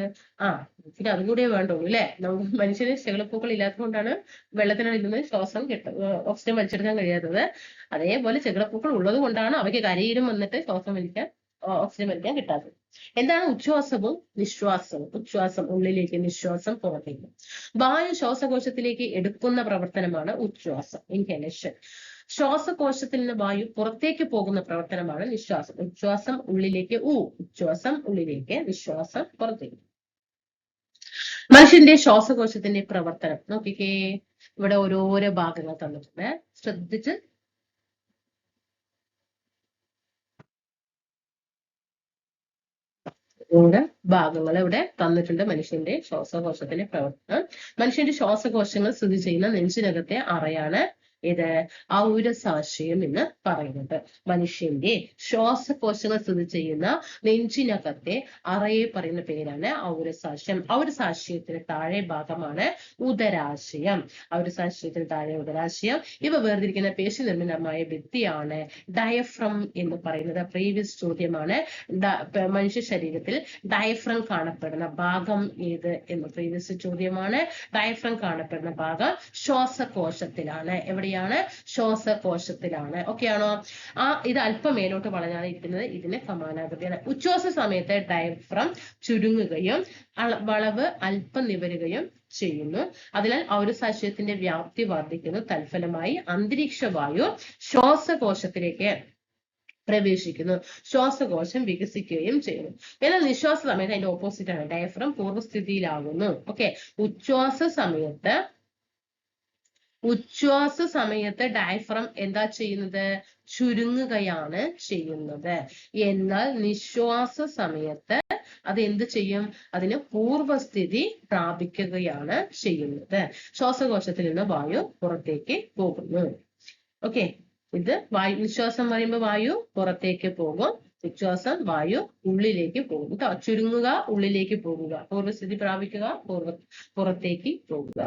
[SPEAKER 1] പിന്നെ അതും കൂടെ വേണ്ടുള്ളൂ അല്ലെ? നമുക്ക് മനുഷ്യന് ചെകിളപ്പൂക്കൾ ഇല്ലാത്തത് കൊണ്ടാണ് വെള്ളത്തിനടിയിൽ നിന്ന് ശ്വാസം ഓക്സിജൻ വലിച്ചെടുക്കാൻ കഴിയാത്തത്. അതേപോലെ ചെകിളപ്പൂക്കൾ ഉള്ളത് കൊണ്ടാണ് അവയ്ക്ക് കരയിലും വന്നിട്ട് ഓക്സിജൻ വലിക്കാൻ കിട്ടാത്തത്. എന്താണ് ഉച്ഛ്വാസവും നിശ്വാസവും? ഉച്ഛ്വാസം ഉള്ളിലേക്ക്, നിശ്വാസം പുറത്തേക്ക്. വായു ശ്വാസകോശത്തിലേക്ക് എടുക്കുന്ന പ്രവർത്തനമാണ് ഉച്ഛ്വാസം, ഇൻഹലേഷൻ. ശ്വാസകോശത്തിൽ നിന്ന് വായു പുറത്തേക്ക് പോകുന്ന പ്രവർത്തനമാണ് നിശ്വാസം. ഉച്ഛ്വാസം ഉള്ളിലേക്ക് ഉച്ഛ്വാസം ഉള്ളിലേക്ക്, നിശ്വാസം പുറത്തേക്ക്. മനുഷ്യന്റെ ശ്വാസകോശത്തിന്റെ പ്രവർത്തനം നോക്കിക്കേ. ഇവിടെ ഓരോരോ ഭാഗങ്ങൾ തന്നിട്ടുണ്ട്, ശ്രദ്ധിച്ച് ഭാഗങ്ങൾ ഇവിടെ തന്നിട്ടുണ്ട്. മനുഷ്യന്റെ ശ്വാസകോശത്തിന്റെ പ്രവർത്തനം. മനുഷ്യന്റെ ശ്വാസകോശങ്ങൾ സ്ഥിതി ചെയ്യുന്ന നെഞ്ചിനകത്തെ അറയാണ് ഇത് ഔരസാശയം എന്ന് പറയുന്നത്. മനുഷ്യന്റെ ശ്വാസകോശങ്ങൾ സ്ഥിതി ചെയ്യുന്ന നെഞ്ചിനകത്തെ അറയെ പറയുന്ന പേരാണ് ഔരസാശയം. ഔരസാശയത്തിന് താഴെ ഭാഗമാണ് ഉദരാശയം. ഔരസാശയത്തിന് താഴെ ഉദരാശയം. ഇവ വേർതിരിക്കുന്ന പേശി നിർമ്മിതമായ ഭിത്തിയാണ് ഡയഫ്രം എന്ന് പറയുന്നത്. പ്രീവിയസ് ചോദ്യമാണ്. മനുഷ്യ ശരീരത്തിൽ ഡയഫ്രം കാണപ്പെടുന്ന ഭാഗം ഏത് എന്ന് പ്രീവിയസ് ചോദ്യമാണ്. ഡയഫ്രം കാണപ്പെടുന്ന ഭാഗം ശ്വാസകോശത്തിലാണ്. എവിടെയാണ്? ശ്വാസകോശത്തിലാണ്. ഓക്കെ ആണോ? ഇത് അല്പം മേലോട്ട് വളഞ്ഞാണ് ഇരിക്കുന്നത്. ഇതിന് സമാനാകൃതിയാണ്. ഉച്ഛ്വാസ സമയത്ത് ഡയഫ്രം ചുരുങ്ങുകയും വളവ് അല്പം നിവരുകയും ചെയ്യുന്നു. അതിനാൽ ഔരസാശയത്തിന്റെ വ്യാപ്തി വർദ്ധിക്കുന്നു. തൽഫലമായി അന്തരീക്ഷ വായു ശ്വാസകോശത്തിലേക്ക് പ്രവേശിക്കുന്നു. ശ്വാസകോശം വികസിക്കുകയും ചെയ്യുന്നു. എന്നാൽ നിശ്വാസ സമയത്ത് അതിന്റെ ഓപ്പോസിറ്റ് ആണ്. ഡയഫ്രം പൂർവ്വസ്ഥിതിയിലാകുന്നു. ഓക്കെ, ഉച്ഛ്വാസ സമയത്ത് ഡയഫ്രം എന്താ ചെയ്യുന്നത്? ചുരുങ്ങുകയാണ് ചെയ്യുന്നത്. എന്നാൽ നിശ്വാസ സമയത്ത് അത് എന്ത് ചെയ്യും? അതിന് പൂർവസ്ഥിതി പ്രാപിക്കുകയാണ് ചെയ്യുന്നത്. ശ്വാസകോശത്തിൽ നിന്ന് വായു പുറത്തേക്ക് പോകുന്നു. ഓക്കെ, ഇത് വായു നിശ്വാസം പറയുമ്പോൾ വായു പുറത്തേക്ക് പോകും. ഉച്ഛ്വാസം വായു ഉള്ളിലേക്ക് പോകും. ചുരുങ്ങുക, ഉള്ളിലേക്ക് പോകുക. പൂർവസ്ഥിതി പ്രാപിക്കുക, പുറത്തേക്ക് പോകുക.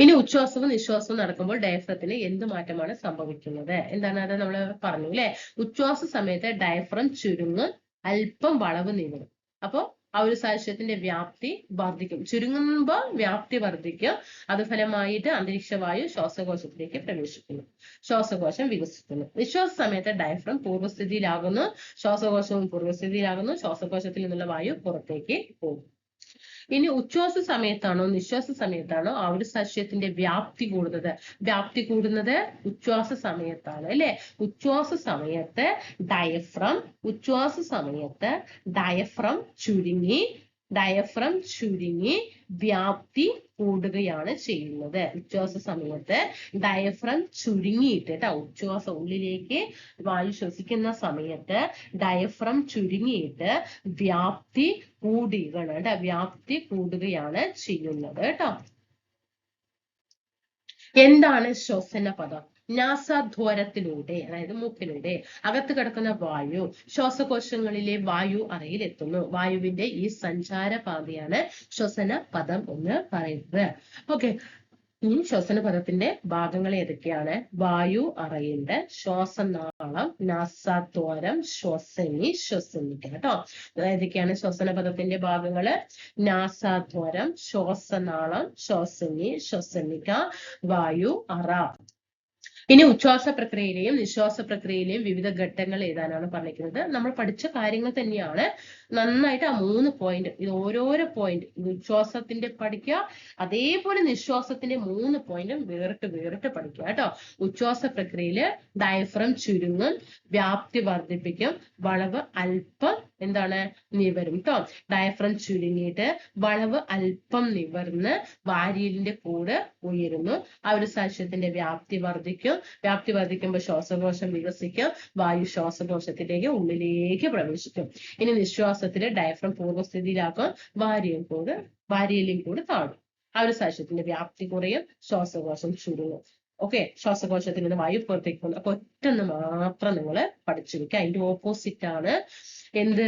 [SPEAKER 1] ഇനി ഉച്ഛ്വാസവും നിശ്വാസവും നടക്കുമ്പോൾ ഡയഫ്രത്തിന് എന്ത് മാറ്റമാണ് സംഭവിക്കുന്നത്? എന്താണ് അത് നമ്മൾ പറഞ്ഞു അല്ലെ? ഉച്ഛ്വാസ സമയത്ത് ഡയഫ്രം ചുരുങ്ങും, അല്പം വളവ് നീങ്ങും. അപ്പോ ഔരസാശയത്തിന്റെ വ്യാപ്തി വർദ്ധിക്കും. ചുരുങ്ങുമ്പോൾ വ്യാപ്തി വർദ്ധിക്കും. അത് ഫലമായിട്ട് അന്തരീക്ഷ വായു ശ്വാസകോശത്തിലേക്ക് പ്രവേശിക്കുന്നു. ശ്വാസകോശം വികസിക്കുന്നു. നിശ്വാസ സമയത്ത് ഡയഫ്രം പൂർവ്വസ്ഥിതിയിലാകുന്നു. ശ്വാസകോശവും പൂർവ്വസ്ഥിതിയിലാകുന്നു. ശ്വാസകോശത്തിൽ നിന്നുള്ള വായു പുറത്തേക്ക് പോകും. ഇനി ഉച്ഛ്വാസ സമയത്താണോ നിശ്വാസ സമയത്താണോ ഔരസാശയത്തിന്റെ വ്യാപ്തി കൂടുന്നത്? ഉച്ഛ്വാസ സമയത്താണ് അല്ലെ? ഉച്ഛ്വാസ സമയത്ത് ഡയഫ്രം ചുരുങ്ങി വ്യാപ്തി കൂടുകയാണ് ചെയ്യുന്നത്. ഉച്ഛ്വാസ സമയത്ത് ഡയഫ്രം ചുരുങ്ങിയിട്ട് ഉച്ഛ്വാസം ഉള്ളിലേക്ക് വായു ശ്വസിക്കുന്ന സമയത്ത് ഡയഫ്രം ചുരുങ്ങിയിട്ട് വ്യാപ്തി കൂടുകയാണ് ചെയ്യുന്നത് കേട്ടോ. എന്താണ് ശ്വസന പദം? നാസാദ്വാരത്തിലൂടെ, അതായത് മൂക്കിലൂടെ അകത്ത് കിടക്കുന്ന വായു ശ്വാസകോശങ്ങളിലെ വായു അറയിൽ എത്തുന്നു. വായുവിന്റെ ഈ സഞ്ചാരപാതയാണ് ശ്വസന പദം എന്ന് പറയുന്നത്. ഓക്കെ, ഈ ശ്വസന പദത്തിന്റെ ഭാഗങ്ങൾ ഏതൊക്കെയാണ്? വായു അറയുണ്ട്, ശ്വാസനാളം, നാസാദ്വാരം, ശ്വസനിക കേട്ടോ. ഏതൊക്കെയാണ് ശ്വസന പദത്തിന്റെ ഭാഗങ്ങള്? നാസാദ്വാരം, ശ്വാസനാളം, ശ്വസനിക, വായു അറ. ഇനി ഉച്ഛ്വാസ പ്രക്രിയയിലെയും നിശ്വാസ പ്രക്രിയയിലെയും വിവിധ ഘട്ടങ്ങൾ എഴുതാനാണ് പറഞ്ഞിരിക്കുന്നത്. നമ്മൾ പഠിച്ച കാര്യങ്ങൾ തന്നെയാണ്. നന്നായിട്ട് ആ 3 പോയിന്റ്, ഇത് ഓരോരോ പോയിന്റ് ഉച്ഛ്വാസത്തിന്റെ പഠിക്കുക, അതേപോലെ നിശ്വാസത്തിന്റെ 3 പോയിന്റും വേറിട്ട് പഠിക്കുക കേട്ടോ. ഉച്ഛ്വാസ പ്രക്രിയയില് ഡയഫ്രം ചുരുങ്ങും, വ്യാപ്തി വർദ്ധിപ്പിക്കും, വളവ് അല്പം എന്താണ് നിവരും കേട്ടോ. ഡയഫ്രം ചുരുങ്ങിയിട്ട് വളവ് അല്പം നിവർന്ന് വാരിയലിന്റെ കൂട് ഉയരുന്നു. ആ ഒരു സാക്ഷ്യത്തിന്റെ വ്യാപ്തി വർദ്ധിക്കും. വ്യാപ്തി വർദ്ധിക്കുമ്പോൾ ശ്വാസകോശം വികസിക്കും, വായു ശ്വാസകോശത്തിലേക്ക് ഉള്ളിലേക്ക് പ്രവേശിക്കും. ഇനി നിശ്വാസത്തില് ഡയഫ്രം പൂർവ്വസ്ഥിതിയിലാക്കും, വാരിയലിൻ കൂട് താഴും. ആ ഒരു സാക്ഷ്യത്തിന്റെ വ്യാപ്തി കുറയും, ശ്വാസകോശം ചുരുങ്ങും. ഓക്കെ, ശ്വാസകോശത്തിൽ നിന്ന് വായു പുറത്തേക്ക് പോകുന്നു. അപ്പൊ ഒറ്റൊന്ന് മാത്രം നിങ്ങൾ പഠിച്ചു വെക്കുക. അതിന്റെ ഓപ്പോസിറ്റ് ആണ് എന്ത്?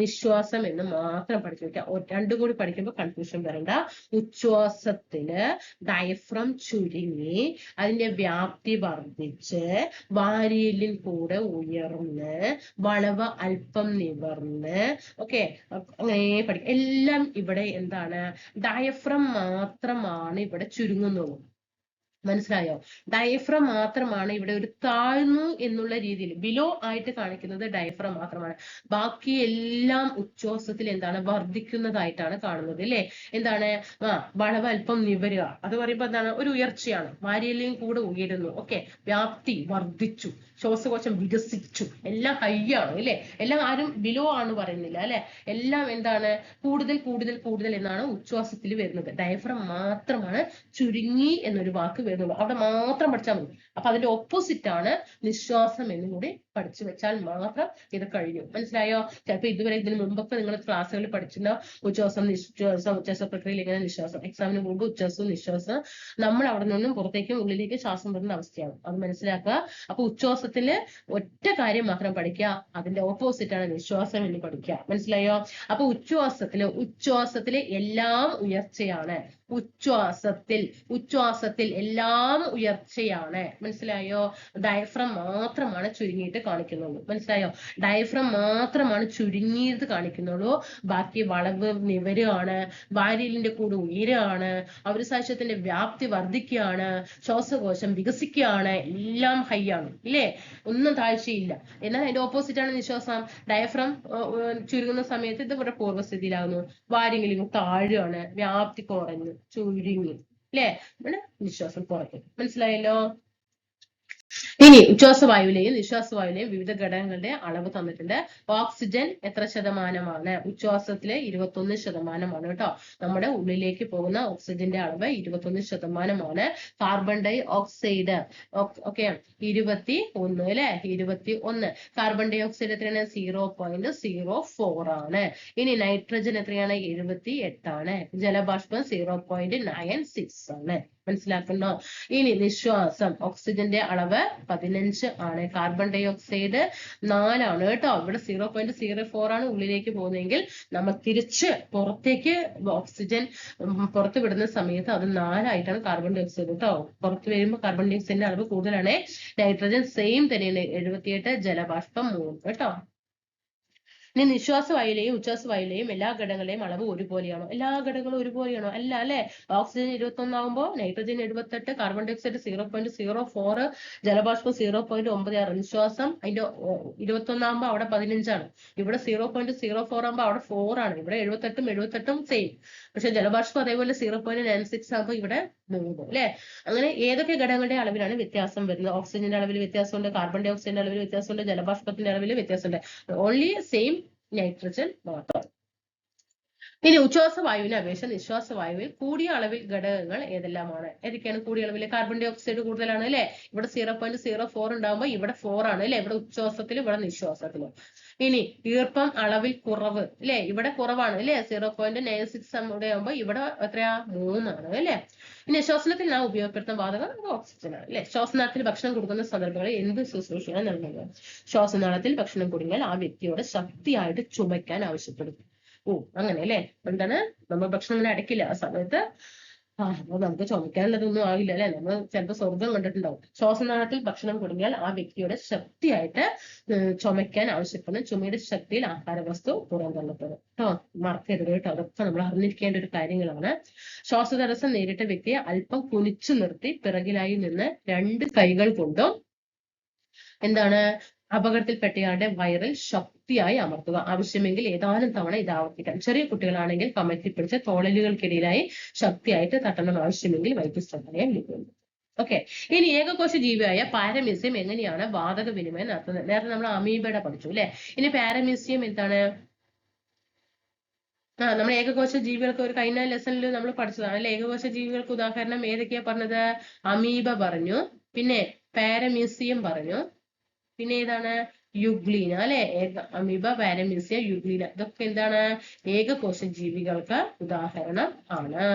[SPEAKER 1] നിശ്വാസം എന്ന് മാത്രം പഠിച്ചു വെക്കുക. രണ്ടും കൂടി പഠിക്കുമ്പോൾ കൺഫ്യൂഷൻ വരണ്ട. ഉച്ഛ്വാസത്തില് ഡയഫ്രം ചുരുങ്ങി അതിന്റെ വ്യാപ്തി വർദ്ധിച്ച് വാരിയലിൽ കൂടെ ഉയർന്ന് വളവ് അല്പം നിവർന്ന്, ഓക്കെ, അങ്ങനെ പഠിക്കും. എല്ലാം ഇവിടെ എന്താണ്? ഡയഫ്രം മാത്രമാണ് ഇവിടെ ചുരുങ്ങുന്നുള്ളൂ. മനസ്സിലായോ? ഡയഫ്രം മാത്രമാണ് ഇവിടെ ഒരു താഴ്ന്നു എന്നുള്ള രീതിയിൽ ബിലോ ആയിട്ട് കാണിക്കുന്നത് ഡയഫ്രം മാത്രമാണ്. ബാക്കി എല്ലാം ഉച്ഛ്വാസത്തിൽ എന്താണ്? വർദ്ധിക്കുന്നതായിട്ടാണ് കാണുന്നത് അല്ലെ? എന്താണ്? വളവ് അല്പം നിവരുക, അത് പറയുമ്പോ എന്താണ്? ഒരു ഉയർച്ചയാണ്. വാരിയലിയും കൂടെ ഉയരുന്നു. ഓക്കെ, വ്യാപ്തി വർദ്ധിച്ചു, ശ്വാസകോശം വികസിച്ചു, എല്ലാം ഹൈ ആണ് അല്ലെ? എല്ലാം ആരും ബിലോ ആണ് പറയുന്നില്ല അല്ലെ? എല്ലാം എന്താണ്? കൂടുതൽ കൂടുതൽ കൂടുതൽ എന്നാണ് ഉച്ഛ്വാസത്തിൽ വരുന്നത്. ഡയഫ്രം മാത്രമാണ് ചുരുങ്ങി എന്നൊരു വാക്ക് വരുന്നുള്ളൂ. അവിടെ മാത്രം പഠിച്ചാൽ മതി. അപ്പൊ അതിന്റെ ഓപ്പോസിറ്റ് ആണ് നിശ്വാസം എന്നും കൂടി പഠിച്ചു വെച്ചാൽ മാത്രം ഇത് കഴിയും. മനസ്സിലായോ? ചിലപ്പോ ഇതുവരെ ഇതിന് മുമ്പൊക്കെ നിങ്ങൾ ക്ലാസ്സുകളിൽ പഠിച്ചിട്ടുണ്ടോ? ഉച്ഛ്വാസം, നിശ്വാസം, ഉച്ഛ്വാസ പ്രക്രിയയിൽ ഇങ്ങനെ നിശ്വാസം, എക്സാമിന് മുമ്പ് ഉച്ഛ്വാസവും നിശ്വാസം, നമ്മൾ അവിടെ നിന്നും പുറത്തേക്കും ഉള്ളിലേക്കും ശ്വാസം വരുന്ന അവസ്ഥയാണ്. അത് മനസ്സിലാക്കുക. അപ്പൊ ഉച്ഛ്വാസത്തില് ഒറ്റ കാര്യം മാത്രം പഠിക്കുക, അതിന്റെ ഓപ്പോസിറ്റ് ആണ് നിശ്വാസം എന്ന് പഠിക്കുക. മനസ്സിലായോ? അപ്പൊ ഉച്ഛ്വാസത്തില് എല്ലാം ഉയർച്ചയാണ്. ഉച്ഛ്വാസത്തിൽ എല്ലാം ഉയർച്ചയാണ്. മനസ്സിലായോ? ഡയഫ്രം മാത്രമാണ് ചുരുങ്ങിയിട്ട് കാണിക്കുന്നുള്ളൂ. മനസ്സിലായോ? ഡയഫ്രം മാത്രമാണ് ചുരുങ്ങിയത് കാണിക്കുന്നുള്ളൂ. ബാക്കി വളവ് നിവരുകയാണ്, വാരിയലിന്റെ കൂടെ ഉയരുകയാണ്, അവരുസാക്ഷ്യത്തിന്റെ വ്യാപ്തി വർദ്ധിക്കുകയാണ്, ശ്വാസകോശം വികസിക്കുകയാണ്, എല്ലാം ഹൈ ആണ് ഇല്ലേ? ഒന്നും താഴ്ചയില്ല. എന്നാൽ അതിന്റെ ഓപ്പോസിറ്റ് ആണ് നിശ്വാസം. ഡയഫ്രം ചുരുങ്ങുന്ന സമയത്ത് ഇത് ഇവിടെ പൂർവ്വസ്ഥിതിയിലാകുന്നു, വാരിയെങ്കിലും താഴുകയാണ്, വ്യാപ്തി കുറഞ്ഞു, ചുരുങ്ങി അല്ലെ? ഇവിടെ നിശ്വാസം കുറയ്ക്കും. മനസ്സിലായല്ലോ? ഇനി ഉച്ഛ്വാസവായുവിലെയും നിശ്വാസവായുവിലെയും വിവിധ ഘടകങ്ങളുടെ അളവ് തന്നിട്ടുണ്ട്. ഓക്സിജൻ എത്ര ശതമാനമാണ്? ഉച്ഛ്വാസത്തില് 21% കേട്ടോ. നമ്മുടെ ഉള്ളിലേക്ക് പോകുന്ന ഓക്സിജന്റെ അളവ് 21%. കാർബൺ ഡൈ ഓക്സൈഡ് ഓക്കെ 21 അല്ലെ? 21. കാർബൺ ഡൈ ഓക്സൈഡ് എത്രയാണ്? 0.04 ആണ്. ഇനി നൈട്രജൻ എത്രയാണ്? 78 ആണ്. ജലബാഷ്പം 0.96 ആണ്. മനസ്സിലാക്കുന്നോ? ഇനി നിശ്വാസം, ഓക്സിജന്റെ അളവ് 15 ആണ്, കാർബൺ ഡൈ ഓക്സൈഡ് 4 ആണ് കേട്ടോ. ഇവിടെ 0.04 ആണ് ഉള്ളിലേക്ക് പോകുന്നതെങ്കിൽ നമ്മൾ തിരിച്ച് പുറത്തേക്ക് ഓക്സിജൻ പുറത്ത് വിടുന്ന സമയത്ത് അത് 4 ആയിട്ടാണ് കാർബൺ ഡൈ ഓക്സൈഡ് കേട്ടോ. പുറത്ത് വരുമ്പോൾ കാർബൺ ഡൈ ഓക്സൈഡിന്റെ അളവ് കൂടുതലാണ്. നൈട്രജൻ സെയിം തന്നെയാണ്, 78, ജലബാഷ്പം 3 കേട്ടോ. ഇനി നിശ്വാസവായുവിലെയും ഉച്ഛ്വാസവായുവിലെയും എല്ലാ ഘടകങ്ങളെയും അളവ് ഒരുപോലെയാണോ? എല്ലാ ഘടകങ്ങളും ഒരുപോലെയാണോ? അല്ല അല്ലെ? ഓക്സിജൻ 21 ആകുമ്പോൾ നൈട്രജൻ 78, കാർബൺ ഡൈ ഓക്സൈഡ് 0.04, ജലബാഷ്പം 0.96. നിശ്വാസം അതിന്റെ 21 ആകുമ്പോൾ അവിടെ 15 ആണ്. ഇവിടെ 0.04 ആകുമ്പോൾ അവിടെ 4 ആണ്. ഇവിടെ 78 സെയിം. പക്ഷെ ജലബാഷ്പം അതേപോലെ 0.96 ആകുമ്പോൾ ഇവിടെ 3 അല്ലെ? അങ്ങനെ ഏതൊക്കെ ഘടകങ്ങളുടെ അളവിലാണ് വ്യത്യാസം വരുന്നത്? ഓക്സിജന്റെ അളവിൽ വ്യത്യാസമുണ്ട്, കാർബൺ ഡൈ ഓക്സൈഡിന്റെ അളവിൽ വ്യത്യാസമുണ്ട്, ജലബാഷ്പത്തിന്റെ അളവിൽ വ്യത്യാസമുണ്ട്. ഓൺലി സെയിം നൈട്രജൻ മാത്രം. ഇനി ഉച്ഛ്വാസവായുവിനെ അപേക്ഷിച്ച് നിശ്വാസവായുവിൽ കൂടിയ അളവിൽ ഘടകങ്ങൾ ഏതെല്ലാമാണ്? ഏതൊക്കെയാണ് കൂടിയ അളവിൽ? കാർബൺ ഡൈ ഓക്സൈഡ് കൂടുതലാണ് അല്ലെ? ഇവിടെ 0.04 ഉണ്ടാകുമ്പോൾ ഇവിടെ 4 ആണ് അല്ലെ? ഇവിടെ ഉച്ഛ്വാസത്തിലും ഇവിടെ നിശ്വാസത്തിലും. ഇനി ഈർപ്പം അളവിൽ കുറവ് അല്ലെ? ഇവിടെ കുറവാണ് അല്ലെ? 0.96 ഇവിടെ ആകുമ്പോൾ ഇവിടെ എത്രയാ? 3 ആണ് അല്ലെ? ഇനി ശ്വാസനത്തിൽ നാം ഉപയോഗപ്പെടുത്തുന്ന വാതകം ഓക്സിജൻ ആണ് അല്ലെ? ശ്വാസനാളത്തിൽ ഭക്ഷണം കൊടുക്കുന്ന സന്ദർഭങ്ങളിൽ എന്ത് ശുശ്രൂഷയാണ് നൽകുന്നത്? ശ്വാസനാളത്തിൽ ഭക്ഷണം കൊടുത്താൽ ആ വ്യക്തിയോട് ശക്തിയായിട്ട് ചുമയ്ക്കാൻ ആവശ്യപ്പെടും. അങ്ങനെ അല്ലെ? എന്താണ്? നമ്മൾ ഭക്ഷണം ഇങ്ങനെ അടക്കില്ല ആ സമയത്ത്. അപ്പൊ നമുക്ക് ചുമക്കാനുള്ളതൊന്നും ആകില്ല അല്ലെ? നമ്മൾ ചിലപ്പോൾ സ്വർഗം കണ്ടിട്ടുണ്ടാവും. ശ്വാസനാളത്തിൽ ഭക്ഷണം കൊടുത്താൽ ആ വ്യക്തിയുടെ ശക്തിയായിട്ട് ചുമയ്ക്കാൻ ആവശ്യപ്പെടുന്നു. ചുമയുടെ ശക്തിയിൽ ആഹാരവസ്തു പുറന്തള്ളപ്പെടും കേട്ടോ. മറക്കരുത് കേട്ടോ. അതൊക്കെ നമ്മൾ അറിഞ്ഞിരിക്കേണ്ട ഒരു കാര്യങ്ങളാണ്. ശ്വാസതടസ്സം നേരിട്ട വ്യക്തിയെ അല്പം കുനിച്ചു നിർത്തി പിറകിലായി നിന്ന് 2 കൈകൾ കൊണ്ടും എന്താണ്? അപകടത്തിൽപ്പെട്ടയാളുടെ വയറിൽ ശക്തിയായി അമർത്തുക. ആവശ്യമെങ്കിൽ ഏതാനും തവണ ഇത് ആവർത്തിക്കാം. ചെറിയ കുട്ടികളാണെങ്കിൽ കമഴ്ത്തിപ്പിടിച്ച് തോളലുകൾക്കിടയിലായി ശക്തിയായിട്ട് തട്ടണം. ആവശ്യമെങ്കിൽ വൈദ്യസഹായം ലഭിക്കുന്നു. ഓക്കെ, ഇനി ഏകകോശ ജീവിയായ പാരമീസിയം എങ്ങനെയാണ് വാതക വിനിമയം നടത്തുന്നത്? നേരത്തെ നമ്മൾ അമീബയുടെ പഠിച്ചു അല്ലെ. ഇനി പാരമീസിയം എന്താണ്? നമ്മൾ ഏകകോശ ജീവികൾക്ക് ഒരു കഴിഞ്ഞ ലെസണിൽ നമ്മൾ പഠിച്ചതാണ് അല്ലെ. ഏകകോശ ജീവികൾക്ക് ഉദാഹരണം ഏതൊക്കെയാ പറഞ്ഞത്? അമീബ പറഞ്ഞു, പിന്നെ പാരമീസിയം പറഞ്ഞു, പിന്നെ ഏതാണ്? യുഗ്ലീന അല്ലെ. അമീബ, പാരമീസിയ, യുഗ്ലീന ഇതൊക്കെ എന്താണ്? ഏകകോശ ജീവികൾക്ക് ഉദാഹരണം ആണ്.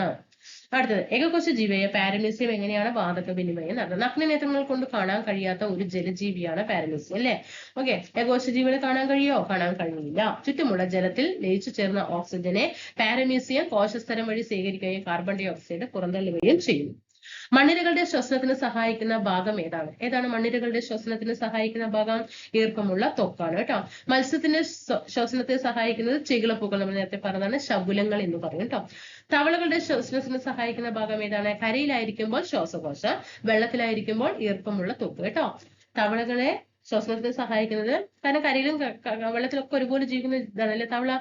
[SPEAKER 1] അടുത്തത്, ഏകകോശ ജീവിയായ പാരമീസിയം എങ്ങനെയാണ് വാതക വിനിമയം നടത്തുന്നത്? നഗ്നനേത്രങ്ങൾ കൊണ്ട് കാണാൻ കഴിയാത്ത ഒരു ജലജീവിയാണ് പാരമീസിയം അല്ലെ. ഓക്കെ, ഏകകോശ ജീവികളെ കാണാൻ കഴിയോ? കാണാൻ കഴിയില്ല. ചുറ്റുമുള്ള ജലത്തിൽ ലയിച്ചു ചേർന്ന ഓക്സിജനെ പാരമീസിയം കോശസ്തരം വഴി സ്വീകരിക്കുകയും കാർബൺ ഡൈ ഓക്സൈഡ് പുറന്തള്ളുകയും ചെയ്യുന്നു. മണ്ണിരകളുടെ ശ്വസനത്തിന് സഹായിക്കുന്ന ഭാഗം ഏതാണ്? ഏതാണ് മണ്ണിരകളുടെ ശ്വസനത്തിന് സഹായിക്കുന്ന ഭാഗം? ഈർപ്പമുള്ള ത്വക്കാണ് കേട്ടോ. മത്സ്യത്തിന്റെ ശ്വസനത്തെ സഹായിക്കുന്നത് ചെകിളപ്പൂക്കൾ, നമ്മൾ നേരത്തെ പറഞ്ഞതാണ് ശകുലങ്ങൾ എന്ന് പറയും കേട്ടോ. തവളകളുടെ ശ്വസനത്തിന് സഹായിക്കുന്ന ഭാഗം ഏതാണ്? കരയിലായിരിക്കുമ്പോൾ ശ്വാസകോശം, വെള്ളത്തിലായിരിക്കുമ്പോൾ ഈർപ്പമുള്ള ത്വക്ക് കേട്ടോ. തവളകളെ ശ്വസനത്തിന് സഹായിക്കുന്നത്, കാരണം കരയിലും വെള്ളത്തിലൊക്കെ ഒരുപോലെ ജീവിക്കുന്ന ഇതാണല്ലേ തവള.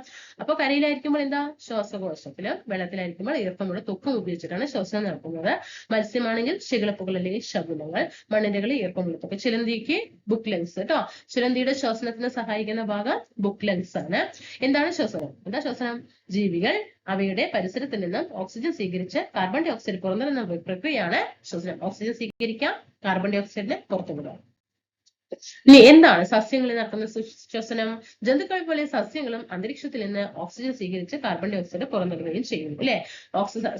[SPEAKER 1] അപ്പൊ കരയിലായിരിക്കുമ്പോൾ എന്താ? ശ്വാസകോശത്തിലും, വെള്ളത്തിലായിരിക്കുമ്പോൾ ഈർപ്പമുള്ള ത്വക്കും ഉപയോഗിച്ചിട്ടാണ് ശ്വസനം നടത്തുന്നത്. മത്സ്യമാണെങ്കിൽ ശിഖിളപ്പുകൾ അല്ലെങ്കിൽ ശകുനങ്ങൾ, മണ്ണിരകളിൽ ഈർപ്പമുള്ള ത്വക്ക്. ചിലന്തിക്ക് ബുക്ക് ലെങ്സ് കേട്ടോ. ചിലന്തിയുടെ ശ്വസനത്തിന് സഹായിക്കുന്ന ഭാഗം ബുക്ക് ലെങ്സ് ആണ്. എന്താണ് ശ്വസനം? എന്താ ശ്വസനം? ജീവികൾ അവയുടെ പരിസരത്തിൽ നിന്നും ഓക്സിജൻ സ്വീകരിച്ച് കാർബൺ ഡൈ ഓക്സൈഡ് പുറന്തള്ളുന്ന പ്രക്രിയയാണ് ശ്വസനം. ഓക്സിജൻ സ്വീകരിക്കാം, കാർബൺ ഡൈ ഓക്സൈഡിനെ പുറത്തുവിടാം. ഇനി എന്താണ് സസ്യങ്ങളിൽ നടക്കുന്ന ശ്വസനം? ജന്തുക്കൾ പോലെ സസ്യങ്ങളും അന്തരീക്ഷത്തിൽ നിന്ന് ഓക്സിജൻ സ്വീകരിച്ച് കാർബൺ ഡൈ ഓക്സൈഡ് പുറന്തള്ളുകയും ചെയ്യുന്നു അല്ലെ.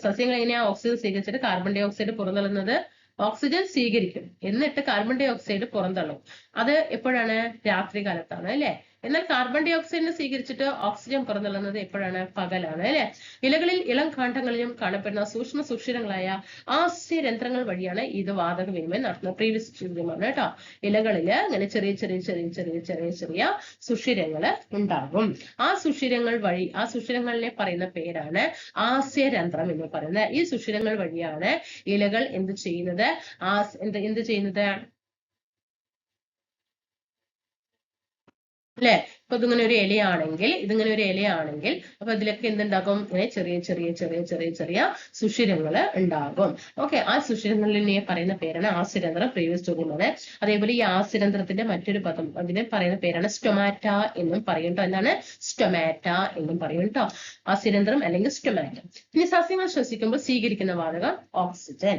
[SPEAKER 1] സസ്യങ്ങൾ എങ്ങനെയാ ഓക്സിജൻ സ്വീകരിച്ചിട്ട് കാർബൺ ഡൈ ഓക്സൈഡ് പുറന്തള്ളുന്നത്? ഓക്സിജൻ സ്വീകരിക്കും, എന്നിട്ട് കാർബൺ ഡൈ ഓക്സൈഡ് പുറന്തള്ളും. അത് എപ്പോഴാണ്? രാത്രി കാലത്താണ് അല്ലെ. എന്നാൽ കാർബൺ ഡൈ ഓക്സൈഡിനെ സ്വീകരിച്ചിട്ട് ഓക്സിജൻ പുറന്തള്ളുന്നത് എപ്പോഴാണ്? പകലാണ് അല്ലെ. ഇലകളിൽ ഇളം കാണ്ഡങ്ങളിലും കാണപ്പെടുന്ന സൂക്ഷ്മ സുഷിരങ്ങളായ ആസ്യരന്ധ്രങ്ങൾ വഴിയാണ് ഇത് വാതക വിനിമയം നടത്തുന്നത്. പ്രീവിയസ് ചോദ്യമാണ് കേട്ടോ. ഇലകളില് ഇങ്ങനെ ചെറിയ ചെറിയ ചെറിയ ചെറിയ ചെറിയ ചെറിയ സുഷിരങ്ങള് ഉണ്ടാകും. ആ സുഷിരങ്ങൾ വഴി, ആ സുഷിരങ്ങളിനെ പറയുന്ന പേരാണ് ആസ്യരന്ധ്രം എന്ന് പറയുന്നത്. ഈ സുഷിരങ്ങൾ വഴിയാണ് ഇലകൾ എന്ത് ചെയ്യുന്നത്? എന്ത് ചെയ്യുന്നത് അല്ലെ. അപ്പൊ ഇതിങ്ങനെ ഒരു ഇലയാണെങ്കിൽ അപ്പൊ ഇതിലൊക്കെ എന്തുണ്ടാകും? ഇങ്ങനെ ചെറിയ ചെറിയ ചെറിയ ചെറിയ ചെറിയ സുഷിരങ്ങൾ ഉണ്ടാകും. ഓക്കെ, ആ സുഷിരങ്ങളിനെ പറയുന്ന പേരാണ് ആസ്യരന്ധ്രം. പ്രീവിയസ് ചോദ്യമാണ്. അതേപോലെ ഈ ആസ്യരന്ധ്രത്തിന്റെ മറ്റൊരു പദം, അതിനെ പറയുന്ന പേരാണ് സ്റ്റൊമാറ്റ എന്നും പറയും കേട്ടോ. എന്താണ്? സ്റ്റൊമാറ്റ എന്നും പറയും കേട്ടോ. ആസ്യരന്ധ്രം അല്ലെങ്കിൽ സ്റ്റൊമാറ്റ. ഇനി സസ്യങ്ങൾ ശ്വസിക്കുമ്പോൾ സ്വീകരിക്കുന്ന വാതകം ഓക്സിജൻ,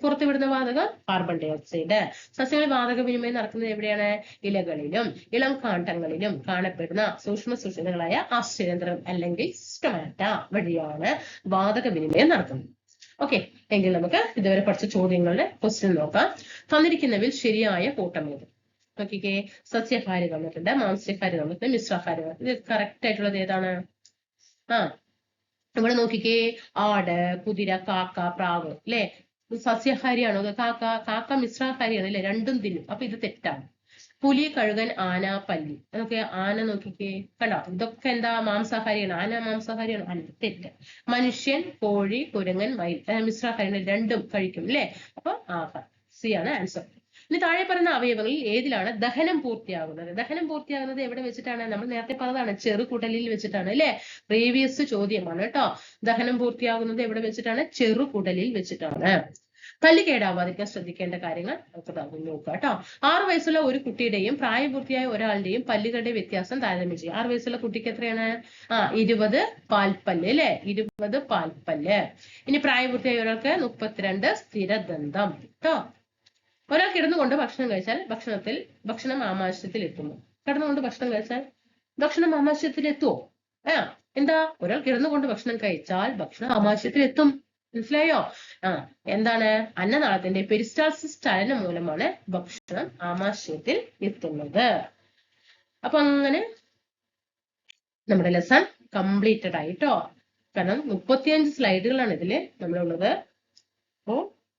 [SPEAKER 1] പുറത്തുവിടുന്ന വാതകം കാർബൺ ഡൈ ഓക്സൈഡ്. സസ്യങ്ങൾ വാതക വിനിമയം നടക്കുന്നത് എവിടെയാണ്? ഇലകളിലും ഇളം കാണ്ഡങ്ങളിലും കാണപ്പെടുന്ന സൂക്ഷ്മ സുഷിരങ്ങളായ ആസ്യരന്ധ്രം അല്ലെങ്കിൽ സ്റ്റൊമാറ്റ വഴിയാണ് വാതക വിനിമയം നടക്കുന്നത്. ഓക്കെ, എങ്കിൽ നമുക്ക് ഇതുവരെ പഠിച്ച ചോദ്യങ്ങളുടെ ക്വസ്റ്റ്യൻ നോക്കാം. തന്നിരിക്കുന്നവയിൽ ശരിയായ കൂട്ടം ഏത്? നോക്കിക്കേ, സസ്യാഹാരി തന്നിട്ടുണ്ട്, മാംസ്യഹാരി തന്നിട്ടുണ്ട്, മിശ്രാഹാരി. ഇത് കറക്റ്റ് ആയിട്ടുള്ളത് ഏതാണ്? ഇവിടെ നോക്കിക്കേ, ആട്, കുതിര, കാക്ക, പ്രാവ് അല്ലെ. സസ്യാഹാരിയാണോ? കാക്ക മിശ്രാഹാരിയാണ് അല്ലെ, രണ്ടും തിന്നും. അപ്പൊ ഇത് തെറ്റാണ്. പുലി, കഴുകൻ, ആന, പല്ലി. അതൊക്കെ ആന നോക്കിക്കേ, കണ്ടോ? ഇതൊക്കെ എന്താ? മാംസാഹാരിയാണ്. ആന മാംസാഹാരിയാണ്? അല്ല, തെറ്റ്. മനുഷ്യൻ, കോഴി, കുരങ്ങൻ, മയിൽ മിശ്രാഹാരിയാണ്, രണ്ടും കഴിക്കും അല്ലെ. അപ്പൊ സി ആണ് ആൻസർ. ഇനി താഴെ പറയുന്ന അവയവങ്ങളിൽ ഏതിലാണ് ദഹനം പൂർത്തിയാകുന്നത്? ദഹനം പൂർത്തിയാകുന്നത് എവിടെ വെച്ചിട്ടാണ്? നമ്മൾ നേരത്തെ പറഞ്ഞതാണ്, ചെറുകുടലിൽ വെച്ചിട്ടാണ് അല്ലെ. പ്രീവിയസ് ചോദ്യമാണ് കേട്ടോ. ദഹനം പൂർത്തിയാകുന്നത് എവിടെ വെച്ചിട്ടാണ്? ചെറുകുടലിൽ വെച്ചിട്ടാണ്. പല്ല് കേടാവാതിരിക്കാൻ ശ്രദ്ധിക്കേണ്ട കാര്യങ്ങൾ നമുക്ക് നോക്കാം കേട്ടോ. 6 വയസ്സുള്ള ഒരു കുട്ടിയുടെയും പ്രായപൂർത്തിയായ ഒരാളുടെയും പല്ലുകളുടെ വ്യത്യാസം താരതമ്യം ചെയ്യും. 6 വയസ്സുള്ള കുട്ടിക്ക് എത്രയാണ്? 20 പാൽപ്പല്ല് അല്ലെ, 20 പാൽപ്പല്ല്. ഇനി പ്രായപൂർത്തിയായ ഒരാൾക്ക് 32 സ്ഥിരദന്തം കേട്ടോ. ഒരാൾ കിടന്നുകൊണ്ട് ഭക്ഷണം കഴിച്ചാൽ ഭക്ഷണം ആമാശയത്തിൽ എത്തുന്നു. കിടന്നുകൊണ്ട് ഭക്ഷണം കഴിച്ചാൽ ഭക്ഷണം ആമാശയത്തിൽ എത്തുമോ? എന്താ? ഒരാൾ കിടന്നുകൊണ്ട് ഭക്ഷണം കഴിച്ചാൽ ഭക്ഷണം ആമാശയത്തിൽ എത്തും. മനസ്സിലായോ? എന്താണ്? അന്നനാളത്തിന്റെ പെരിസ്റ്റാൾസിസ് ചലനം മൂലമാണ് ഭക്ഷണം ആമാശയത്തിൽ എത്തുന്നത്. അപ്പൊ അങ്ങനെ നമ്മുടെ ലെസൺ കംപ്ലീറ്റഡ് ആയിട്ടോ. കാരണം 35 സ്ലൈഡുകളാണ് ഇതില് നമ്മളുള്ളത്. അപ്പോ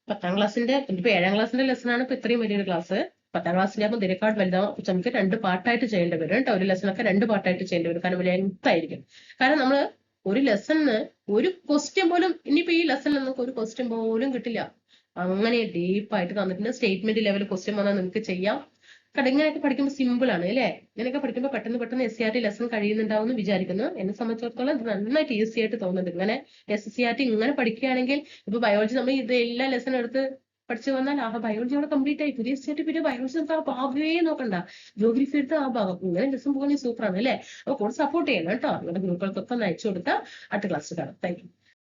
[SPEAKER 1] 10ാം ക്ലാസ്സിന്റെ, ഇപ്പൊ 7ാം ക്ലാസ്സിന്റെ ലെസൺ ആണ് ഇപ്പൊ ഇത്രയും വലിയൊരു ക്ലാസ്. 10ാം ക്ലാസ്സിന്റെ ആകുമ്പോൾ ഇതിനേക്കാൾ വലുതാവും. നമുക്ക് 2 പാർട്ടായിട്ട് ചെയ്യേണ്ടി വരും കേട്ടോ. ഒരു ലെസണൊക്കെ 2 പാർട്ടായിട്ട് ചെയ്യേണ്ടി വരും. കാരണം ലെങ്ത് ആയിരിക്കും. കാരണം നമ്മള് ഒരു ലെസണിന് ഒരു ക്വസ്റ്റ്യൻ പോലും, ഇനിയിപ്പോ ഈ ലെസണിൽ നമുക്ക് ഒരു ക്വസ്റ്റ്യൻ പോലും കിട്ടില്ല. അങ്ങനെ ഡീപ്പായിട്ട് തന്നിട്ടുണ്ട്. സ്റ്റേറ്റ്മെന്റ് ലെവൽ ക്വസ്റ്റ്യൻ വന്നാൽ നിങ്ങൾക്ക് ചെയ്യാം. ഇങ്ങനെയൊക്കെ പഠിക്കുമ്പോൾ സിമ്പിൾ ആണ് അല്ലേ? ഇങ്ങനെയൊക്കെ പഠിക്കുമ്പോൾ പെട്ടെന്ന് SCRT ലെസൺ കഴിയുന്നുണ്ടാവും എന്ന് വിചാരിക്കുന്നു. എന്നെ സംബന്ധിച്ചിടത്തോളം ഇത് നന്നായിട്ട് ഈസി ആയിട്ട് തോന്നുന്നുണ്ട്. ഇങ്ങനെ SCRT ഇങ്ങനെ പഠിക്കുകയാണെങ്കിൽ ഇപ്പൊ ബയോളജി നമ്മൾ ഇത് എല്ലാ ലെസൺ എടുത്ത് പഠിച്ചു വന്നാൽ ബയോളജി അവിടെ കംപ്ലീറ്റ് ആയി. പുതിയ SCRT പിന്നെ ബയോളജി നമുക്ക് ആ ഭാഗമേ നോക്കണ്ട, ജോഗ്രഫി എടുത്ത് ആ ഭാഗം ഇങ്ങനെ ലെസൺ പോകുന്നത് സൂപ്പറാണ് അല്ലേ? അപ്പൊ കൂടെ സപ്പോർട്ട് ചെയ്യണം കേട്ടോ. നിങ്ങളുടെ ഗ്രൂപ്പുകൾക്കൊക്കെ ഒന്ന് അയച്ചു കൊടുത്താൽ അടുത്ത ക്ലാസ് കാണാം. Thank you.